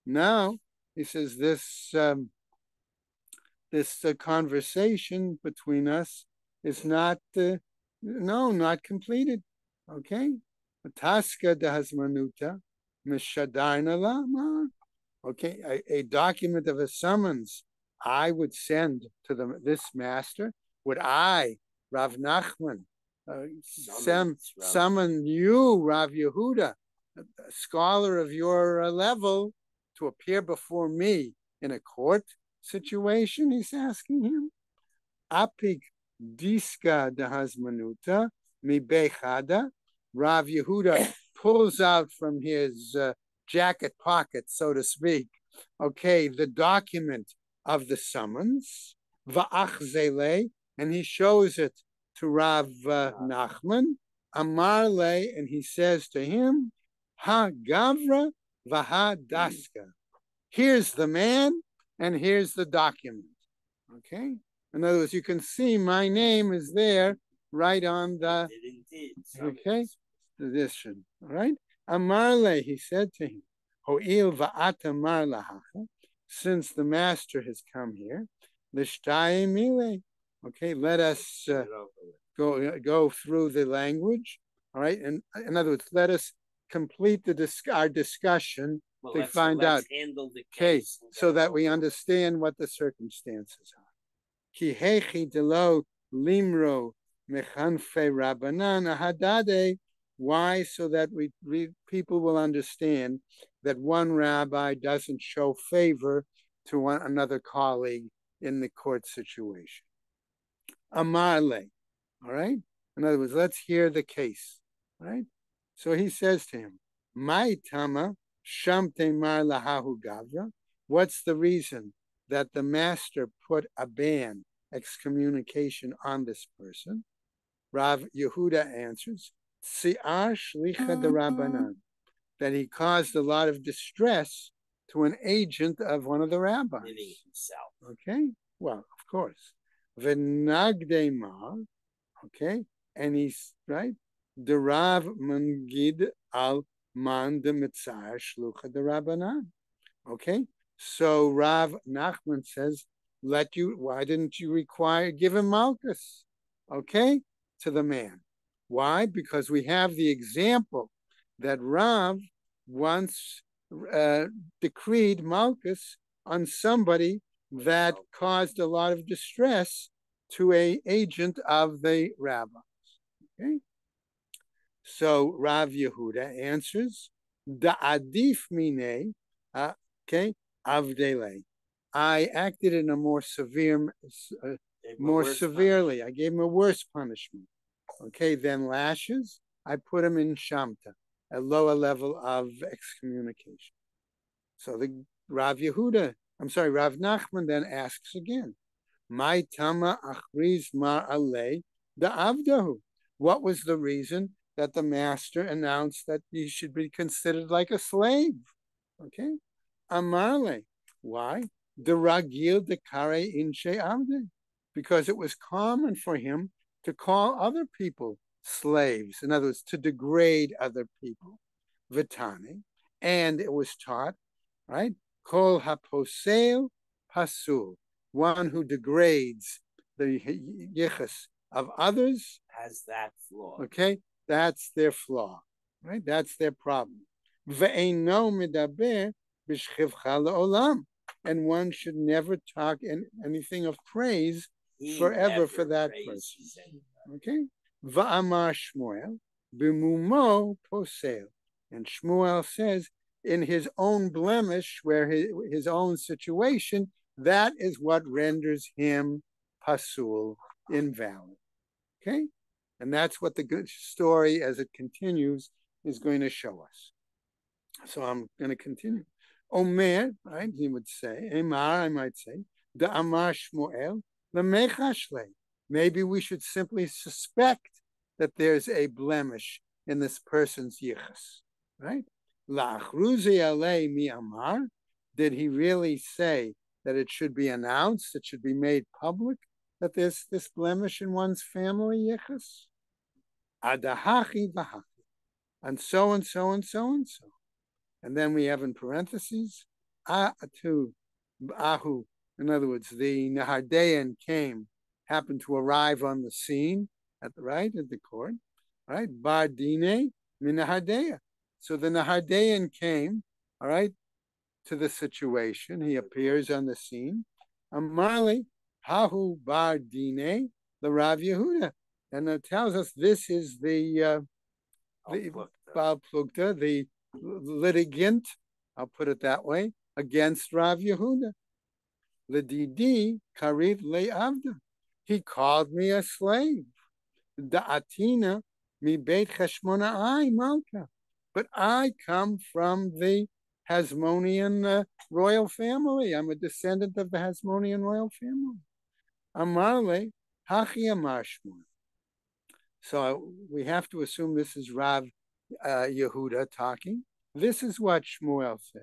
Speaker 3: now, he says, this conversation between us is not, not completed. Okay? Taska dahazmanuta mishadarna lama. Okay, a document of a summons I would send to this master. Would I, Rav Nachman, summon you, Rav Yehuda, a scholar of your level, to appear before me in a court situation? He's asking him. Apik diska dahazmanuta mi bechada. Rav Yehuda pulls out from his jacket pocket, so to speak, okay, the document of the summons, va'achzele, and he shows it to Rav Nachman, Amarle, and he says to him, ha gavra vaha daska. Here's the man, and here's the document. Okay? In other words, you can see my name is there right on the, okay, edition. All right? Amarle, he said to him, Ho'il va'ata mar lahacha, since the master has come here, l'shtayim mile. Okay, let us go through the language. All right, and in other words, let us complete our discussion to find out. Okay, so that we understand what the circumstances are. Ki hechi delo limro mechanfe rabanan ahadade. Why? So that people will understand that one rabbi doesn't show favor to another colleague in the court situation. Amarle, all right? In other words, let's hear the case, all right? So he says to him, Mai tama shamte mar lahahu gavra. What's the reason that the master put a ban, excommunication on this person? Rav Yehuda answers, Si'ar shlicha de Rabbanan, that he caused a lot of distress to an agent of one of the rabbis. Okay, well, of course. V'nagdei mar, okay, and he's, right, the Rav mangid al man de mitzar shlucha de Rabbanan. Okay, so Rav Nachman says, why didn't you give him Malchus? Okay, to the man. Why? Because we have the example that Rav once decreed Malchus on somebody that caused a lot of distress to an agent of the rabbis. Okay? So Rav Yehuda answers, Da'adif mine, okay, avdele. I acted in a more severe, more severely. I gave him a worse punishment. Okay, then lashes, I put him in shamta, a lower level of excommunication. So the Rav Nachman then asks again, my tama achriz mar alei da'avdahu. What was the reason that the master announced that he should be considered like a slave? Okay, amarle. Why? The ragil de kare inche avde, because it was common for him to call other people slaves. In other words, to degrade other people. Vitani, and it was taught, right? Kol haposel pasul. One who degrades the yichus of others
Speaker 1: has that flaw.
Speaker 3: Okay, that's their flaw, right? That's their problem. Ve'eino medaber b'shchivcha le'olam, and one should never talk anything of praise forever for that person. Okay, va'amar Shmuel b'mumo posel, and Shmuel says in his own blemish, where his own situation, that is what renders him pasul, invalid. Okay? And that's what the good story, as it continues, is going to show us. So I'm going to continue. Omer, right, he would say, Emar, I might say, the Amar Shmuel, the Mechashle. Maybe we should simply suspect that there's a blemish in this person's yichus, right? La'achruzi alei mi amar. Did he really say that it should be announced, it should be made public, that there's this blemish in one's family yichus? Adahachi v'hachi. And so and so and so and so. And then we have in parentheses, Atu Ahu. In other words, the Nahardayan happened to arrive on the scene at the court, right? Bar Dine min Nahardeya. So the Nahardayan came, all right, to the situation. He appears on the scene. Amarli Hahu Bar Dine, the Rav Yehuda. And it tells us this is the Baal Plukta, the litigant, I'll put it that way, against Rav Yehuda. Ledidi Kariv Le'avda. He called me a slave. Da'atina mi Beit Cheshmona Ai Malka. But I come from the Hasmonean royal family. I'm a descendant of the Hasmonean royal family. Amarle Hachi Amar Shmuel. So we have to assume this is Rav Yehuda talking. This is what Shmuel says.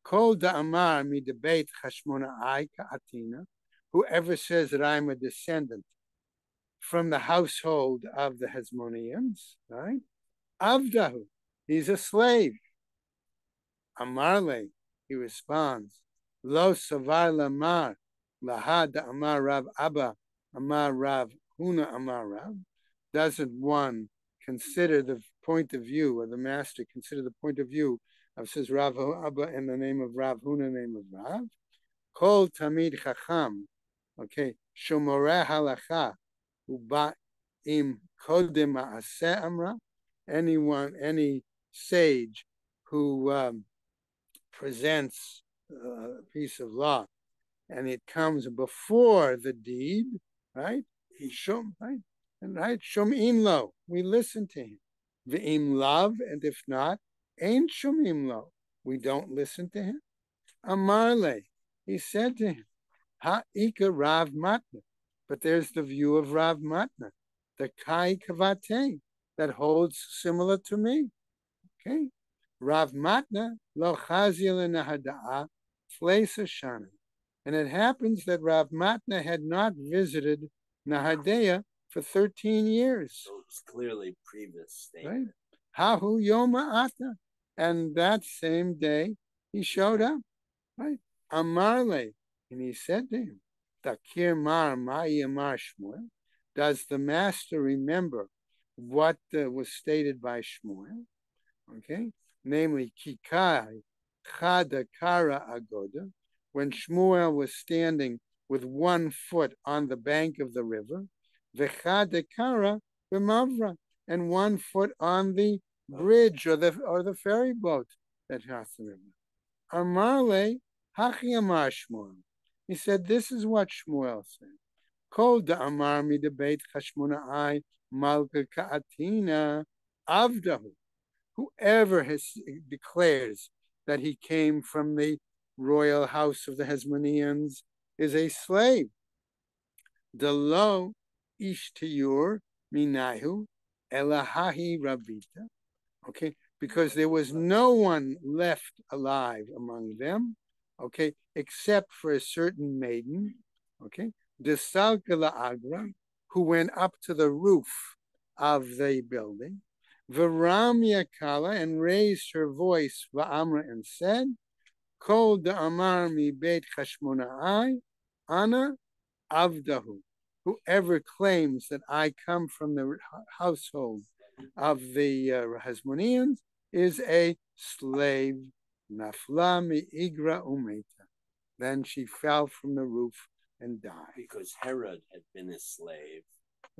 Speaker 3: Kol da'amar mi debate chashmona ai ka'atina. Whoever says that I'm a descendant from the household of the Hasmoneans, right? Avdahu, he's a slave. Amarle, he responds, Lo savar lamar, lahad amar Rav Abba, amar Rav Huna amar Rav. Doesn't one consider the point of view, or the master consider the point of view of, says Rav Abba in the name of Rav Huna, name of Rav? Kol Tamid Chacham, okay, Shomoreh Halacha, Uba im Kodem Ma'aseh Amra, any sage who presents a piece of law and it comes before the deed, right? Right? And right, Shom'im lo, we listen to him. V'im lav, and if not, ain't Shom'im lo, we don't listen to him. Amarle, he said to him, Ha'ika Rav Matna, but there's the view of Rav Matna, the Kai Kavate, that holds similar to me. Okay, Rav Matna lo chazil nahada'a fleisa shana, and it happens that Rav Matna had not visited Nahadeya for 13 years.
Speaker 1: So it's clearly previous statement.
Speaker 3: Right? Hahu Yoma Ata. And that same day, he showed up. Right? Amarle. And he said to him, Takir Mar Ma'i Amar Shmuel. does the master remember what was stated by Shmuel? Okay, namely, Kikai Chada Kara Agoda, when Shmuel was standing with 1 foot on the bank of the river, V'chada Kara B'mavra, and 1 foot on the bridge or the ferry boat that crossed the river. Amarle Hachi Amar Shmuel. He said, this is what Shmuel said. Kol da Amar mi de Beit Chashmonai Malka Ka'atina Avdahu. Whoever declares that he came from the royal house of the Hasmoneans is a slave. Delo ishtiyur minahu elahahi rabita. Okay, because there was no one left alive among them, okay, except for a certain maiden, okay, Desalkala Agra, who went up to the roof of the building, Varamya Kala, and raised her voice, Va'amra, and said, Kol Da'amar mi Beit Chashmonai, Ana Avdahu. Whoever claims that I come from the household of the Hasmoneans is a slave. Nafla mi igra umeta. Then she fell from the roof and died.
Speaker 1: Because Herod had been a slave.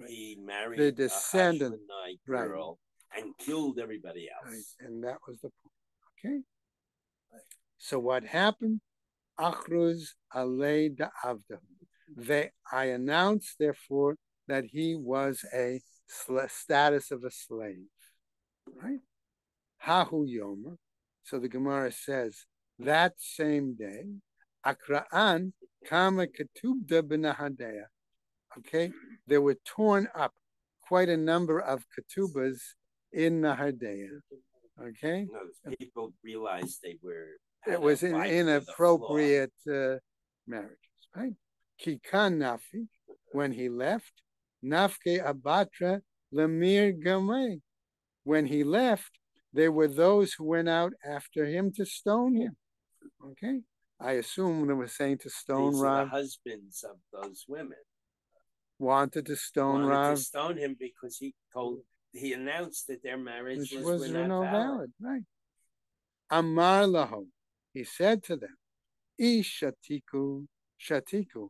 Speaker 1: He married
Speaker 3: the descendant,
Speaker 1: a Hashmonite girl and killed everybody else.
Speaker 3: Right. And that was the point. Okay. So what happened? Achruz alei da'avdahu. I announced, therefore, that he was a status of a slave. Right? Hahu Yoma. So the Gemara says, that same day, Akra'an kama ketubda b'nahadeya. Okay, there were torn up quite a number of ketubas in Nahadeya. Okay,
Speaker 1: no, people realized they were.
Speaker 3: It was an inappropriate marriages, right? Kikan Nafi, when he left, Nafke Abatra Lamir Gamay. When he left, there were those who went out after him to stone him. Okay, I assume they were saying to stone Rav.
Speaker 1: The husbands of those women
Speaker 3: wanted to stone Rav.
Speaker 1: To stone him because he announced that their marriage
Speaker 3: was
Speaker 1: not
Speaker 3: valid. Right. Amar Lahu. He said to them, Ishatiku Shatiku.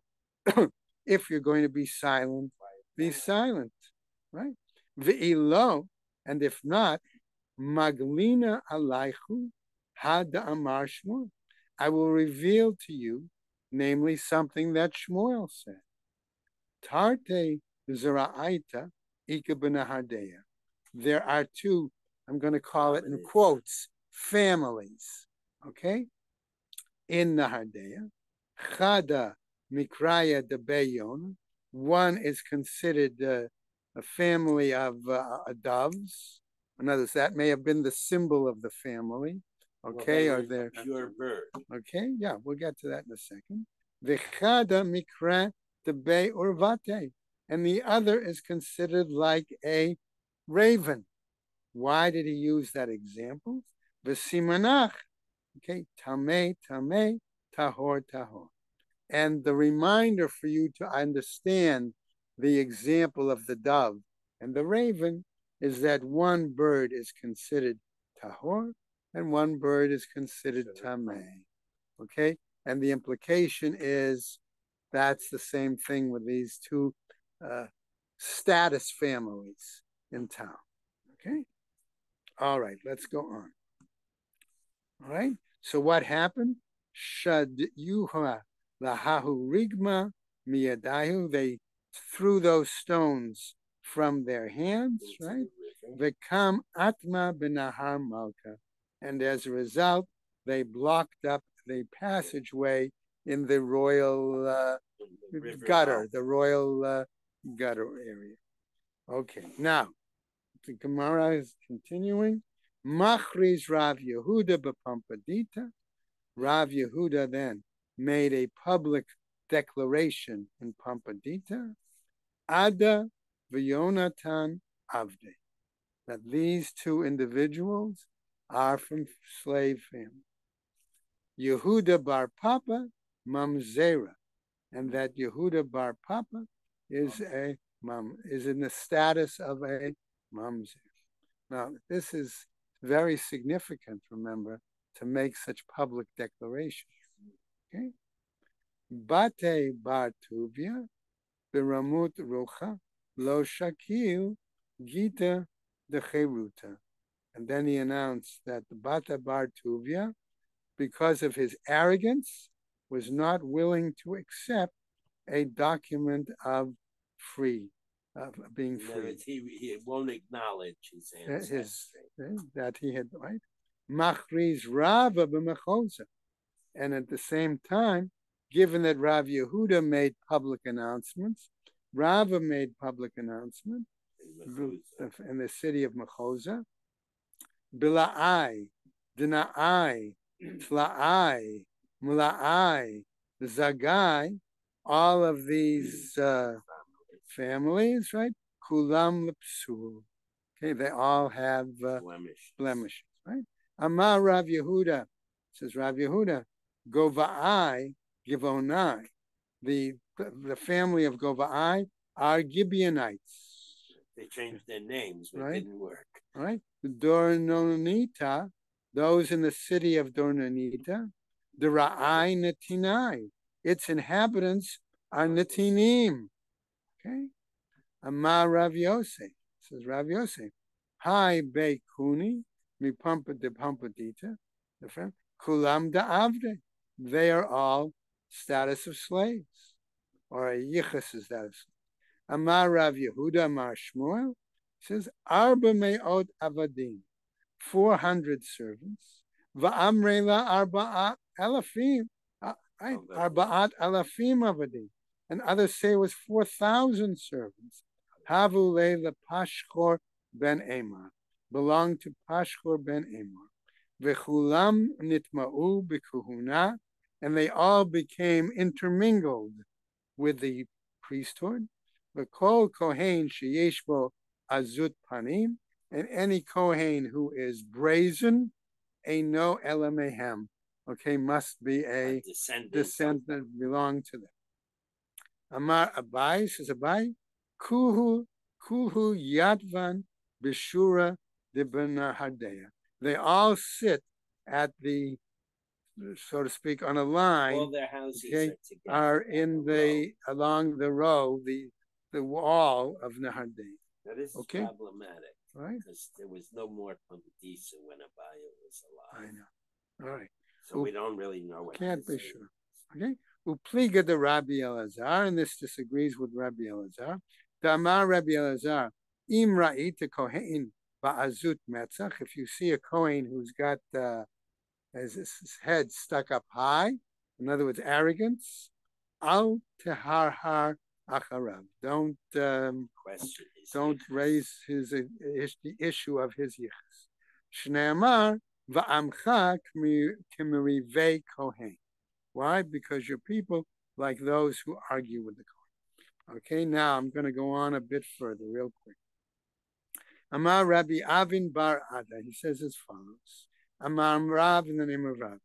Speaker 3: If you're going to be silent, be silent. Right? Ve'ilo, and if not, Maglina Alaichu Hada Amar Shmuel. I will reveal to you, namely something that Shmuel said. Tarte Zera'aita Ika B'Nahadeya. There are 2, I'm going to call it in quotes, families, okay, in Nahadeya. Chada Mikraya de Beyon. One is considered a family of doves. In other words, that may have been the symbol of the family, okay, or their
Speaker 1: pure bird.
Speaker 3: Okay, yeah, we'll get to that in a second. V'chada Mikra de Be Urvate. And the other is considered like a raven. Why did he use that example? V'simanach, okay, tameh, tameh, tahor, tahor. And the reminder for you to understand the example of the dove and the raven is that one bird is considered tahor and one bird is considered tameh. Okay, and the implication is that's the same thing with these 2 status families in town. Okay. All right, let's go on. All right. So what happened? Shad yuha lahahu rigma miyadahu. They threw those stones from their hands, right? Vekam atma benahar malka. And as a result, they blocked up the passageway in the royal gutter, the royal gutter area. Okay, now the Gemara is continuing. Machriz Rav Yehuda b'Pampadita. Rav Yehuda then made a public declaration in Pampadita. Ada v'Yonatan Avde. That these 2 individuals are from slave family. Yehuda bar Papa Mamzera. And that Yehuda bar Papa is a is in the status of a mamzer. Now, this is very significant, remember, to make such public declarations. Okay? Bate bar tuvia, biramut rocha, lo shakil, gita de cheruta. And then he announced that the Bata bar tuvia, because of his arrogance, was not willing to accept a document of being free.
Speaker 1: He won't acknowledge his ancestry.
Speaker 3: That he had, right? Machriz Rava b'mechoza. And at the same time, given that Rav Yehuda made public announcements, Rava made public announcement in the city of Mechoza, Bila'ai, Dina'ai, Tla'ai, Mula'ai, Zagai, all of these families, right? Kulam Lipsul. Okay, they all have blemishes, right? Amar Rav Yehuda, says Rav Yehuda, Gova'ai, Givonai. The family of Gova'ai are Gibeonites.
Speaker 1: They changed their names, but
Speaker 3: right?
Speaker 1: It didn't work.
Speaker 3: Right? Dornonita, those in the city of Dornonita, the Ra'ai Natinai, its inhabitants are Natinim. Okay? Amar Rav Yosef, says Rav Yosef, Hai Beikuni, Mi Pampa de Pampadita, Kulam da Avde. They are all status of slaves, or a yichus is status. Amar Rav Yehuda Amar Shmuel says Arba Me'od Avadim, 400 servants. Va'amrela Arba'at Alafim, Arba'at Alafim Avadim, and others say it was 4,000 servants. Havu Leila Pashchor ben Amar, belonged to Pashchor ben Amar. V'chulam nitma'u b'kuhuna, and they all became intermingled with the priesthood. V'kol kohen sheyesh bo azut panim, and any kohen who is brazen, eino ela mehem, okay, must be a descendant belong to them. Amar Abai, says Abai, Kuhu Yadvan Bishura de Benahardea. They all sit at the, so to speak, on a line.
Speaker 1: All their houses
Speaker 3: are in the along the row, the wall of Nahardea.
Speaker 1: That is problematic,
Speaker 3: right?
Speaker 1: Because there was no more Pamadisa when Abaya was alive.
Speaker 3: I know. All right.
Speaker 1: So we don't really know what.
Speaker 3: Can't be sure. Okay. Upliga de Rabbi Elazar, and this disagrees with Rabbi Elazar. Damar Rabbi Elazar, im ra'ita kohen ba'azut metzach. If you see a kohen who's got his head stuck up high, in other words, arrogance, al teharhar acharav. Don't raise the issue of his yichus. Shneamar va'amcha k'merivei kohen. Why? Because you're people like those who argue with the Kohen. Okay, now I'm going to go on a bit further, real quick. Amar Rabbi Avin Bar Ada, he says as follows. Amar Rav, in the name of Rav.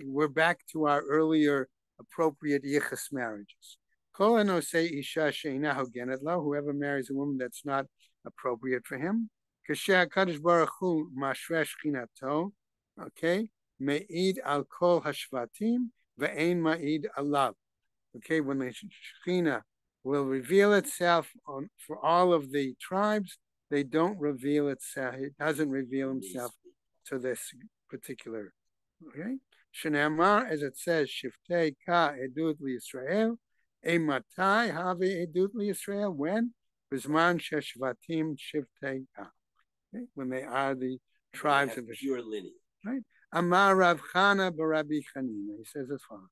Speaker 3: We're back to our earlier appropriate yichus marriages. Whoever marries a woman that's not appropriate for him. Okay. Me'id al kol hashvatim ve'ein ma'id alav. Okay, when the Shekhinah will reveal itself for all of the tribes, they don't reveal itself. It doesn't reveal himself to this particular. Okay, Shnamar, as it says, Shiftei ka edut liYisrael, Matai have edut liYisrael. When? Bizman sheshvatim shiftei ka. When they are the tribes of the
Speaker 1: pure lineage.
Speaker 3: Right? Amar Rav Chana b'Rabbi Chanina. He says as follows: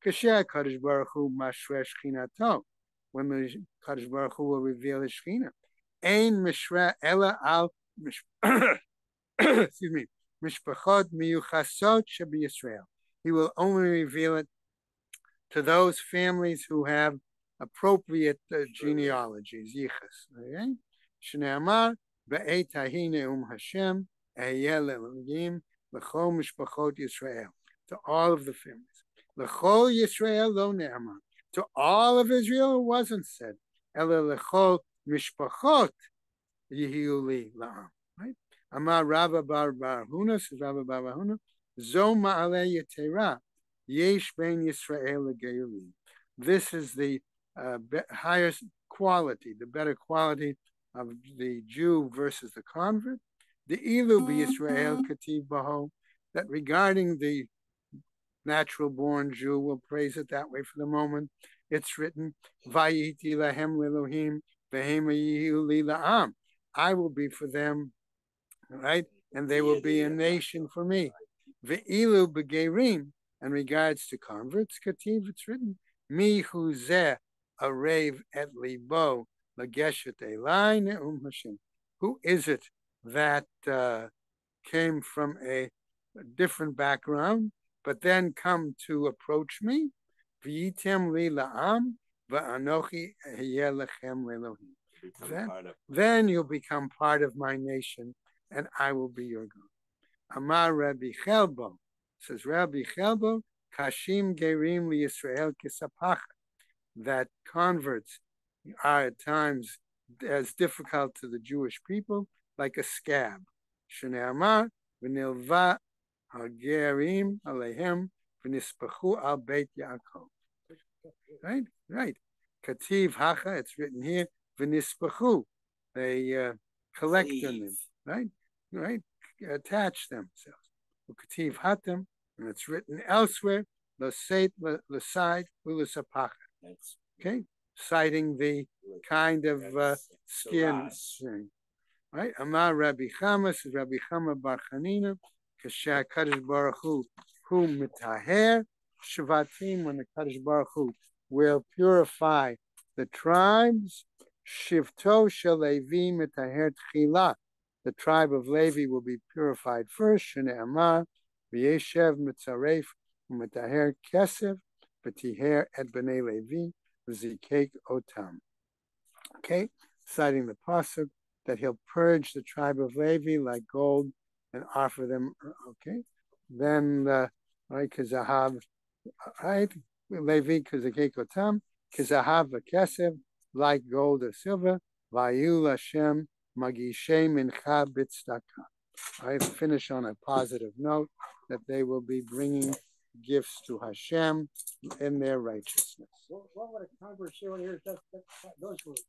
Speaker 3: Kasher Kadosh Baruch Hu mashre Shechinato. When the Kadosh Baruch Hu will reveal His Shechina, Ein mishra ela al excuse me, mishpachot miyuchasot shebi Yisrael. He will only reveal it to those families who have appropriate genealogies. Yichas. Okay. Shneamar be'et hahi Hashem eyel elohim. L'chol mishpachot Yisrael, to all of the families. L'chol Yisrael lo ne'amar, to all of Israel it wasn't said. Ela lechol mishpachot yihiu li la'am. Right? Amar Rava bar Huna, says Rava bar Huna, Zo ma'ale yetera, yesh ben Yisrael le'geilim. This is the highest quality, the better quality of the Jew versus the convert. The ilu b'Yisrael kativ baho, that regarding the natural born Jew, we'll praise it that way for the moment. It's written, Vayiti lahem l'Elohim, v'hem yihiu li la'am. I will be for them, right? And they will be a nation for me. Ve'ilu b'gerim, in regards to converts, kativ, it's written, Mi huzeh arev et libo lageshet elai ne'um Hashem. Who is it that came from a different background, but then come to approach me? V'yitem li la'am va'anochi ehyeh lechem le'Elohim. Then you'll become part of my nation, and I will be your God. Amar Rabbi Chelbo, says Rabbi Chelbo, Kashim Gerim liYisrael Kisapach, that converts are at times as difficult to the Jewish people like a scab. Shnei Amar v'nilva hagerim alehem v'nispachu al Beit Yaakov. Right. Kativ hacha, it's written here, v'nispachu. They collect on them, right? Attach themselves. Kativ hatem, and it's written elsewhere, l'seit l'side u'l'sapacha. Okay, citing the kind of skin thing. Right? Amar Rabbi Chama, says Rabbi Chama bar Chanina, Kasher Kadosh Baruch Hu mitaher shvatim, when the Kadosh Baruch Hu will purify the tribes. Shivto shel Levi mitaher tchila, the tribe of Levi will be purified first. Shnei Amar v'yeshev mitzaref umitaher kesef v'tiher et bnei Levi v'zikek otam. Okay, citing the pasuk that he'll purge the tribe of Levi like gold and offer them. Okay, then right, kazahav, right, Levi kazikek otam, kazahav v'kesef, like gold or silver, vayul Hashem magishem mincha b'tzedakah. I finish on a positive note that they will be bringing gifts to Hashem in their righteousness.
Speaker 4: What would a convert say when he hears those words?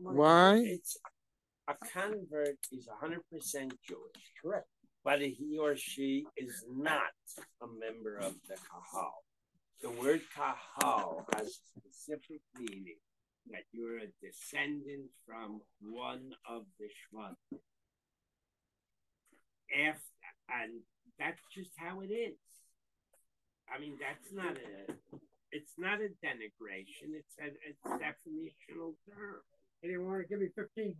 Speaker 3: Why?
Speaker 1: It's a convert is 100% Jewish,
Speaker 4: Correct.
Speaker 1: but he or she is not a member of the kahal. The word kahal has a specific meaning, that you're a descendant from one of the Shvatim. And that's just how it is. I mean, it's not a denigration, it's a definitional term.
Speaker 4: Anyone want to give me $15?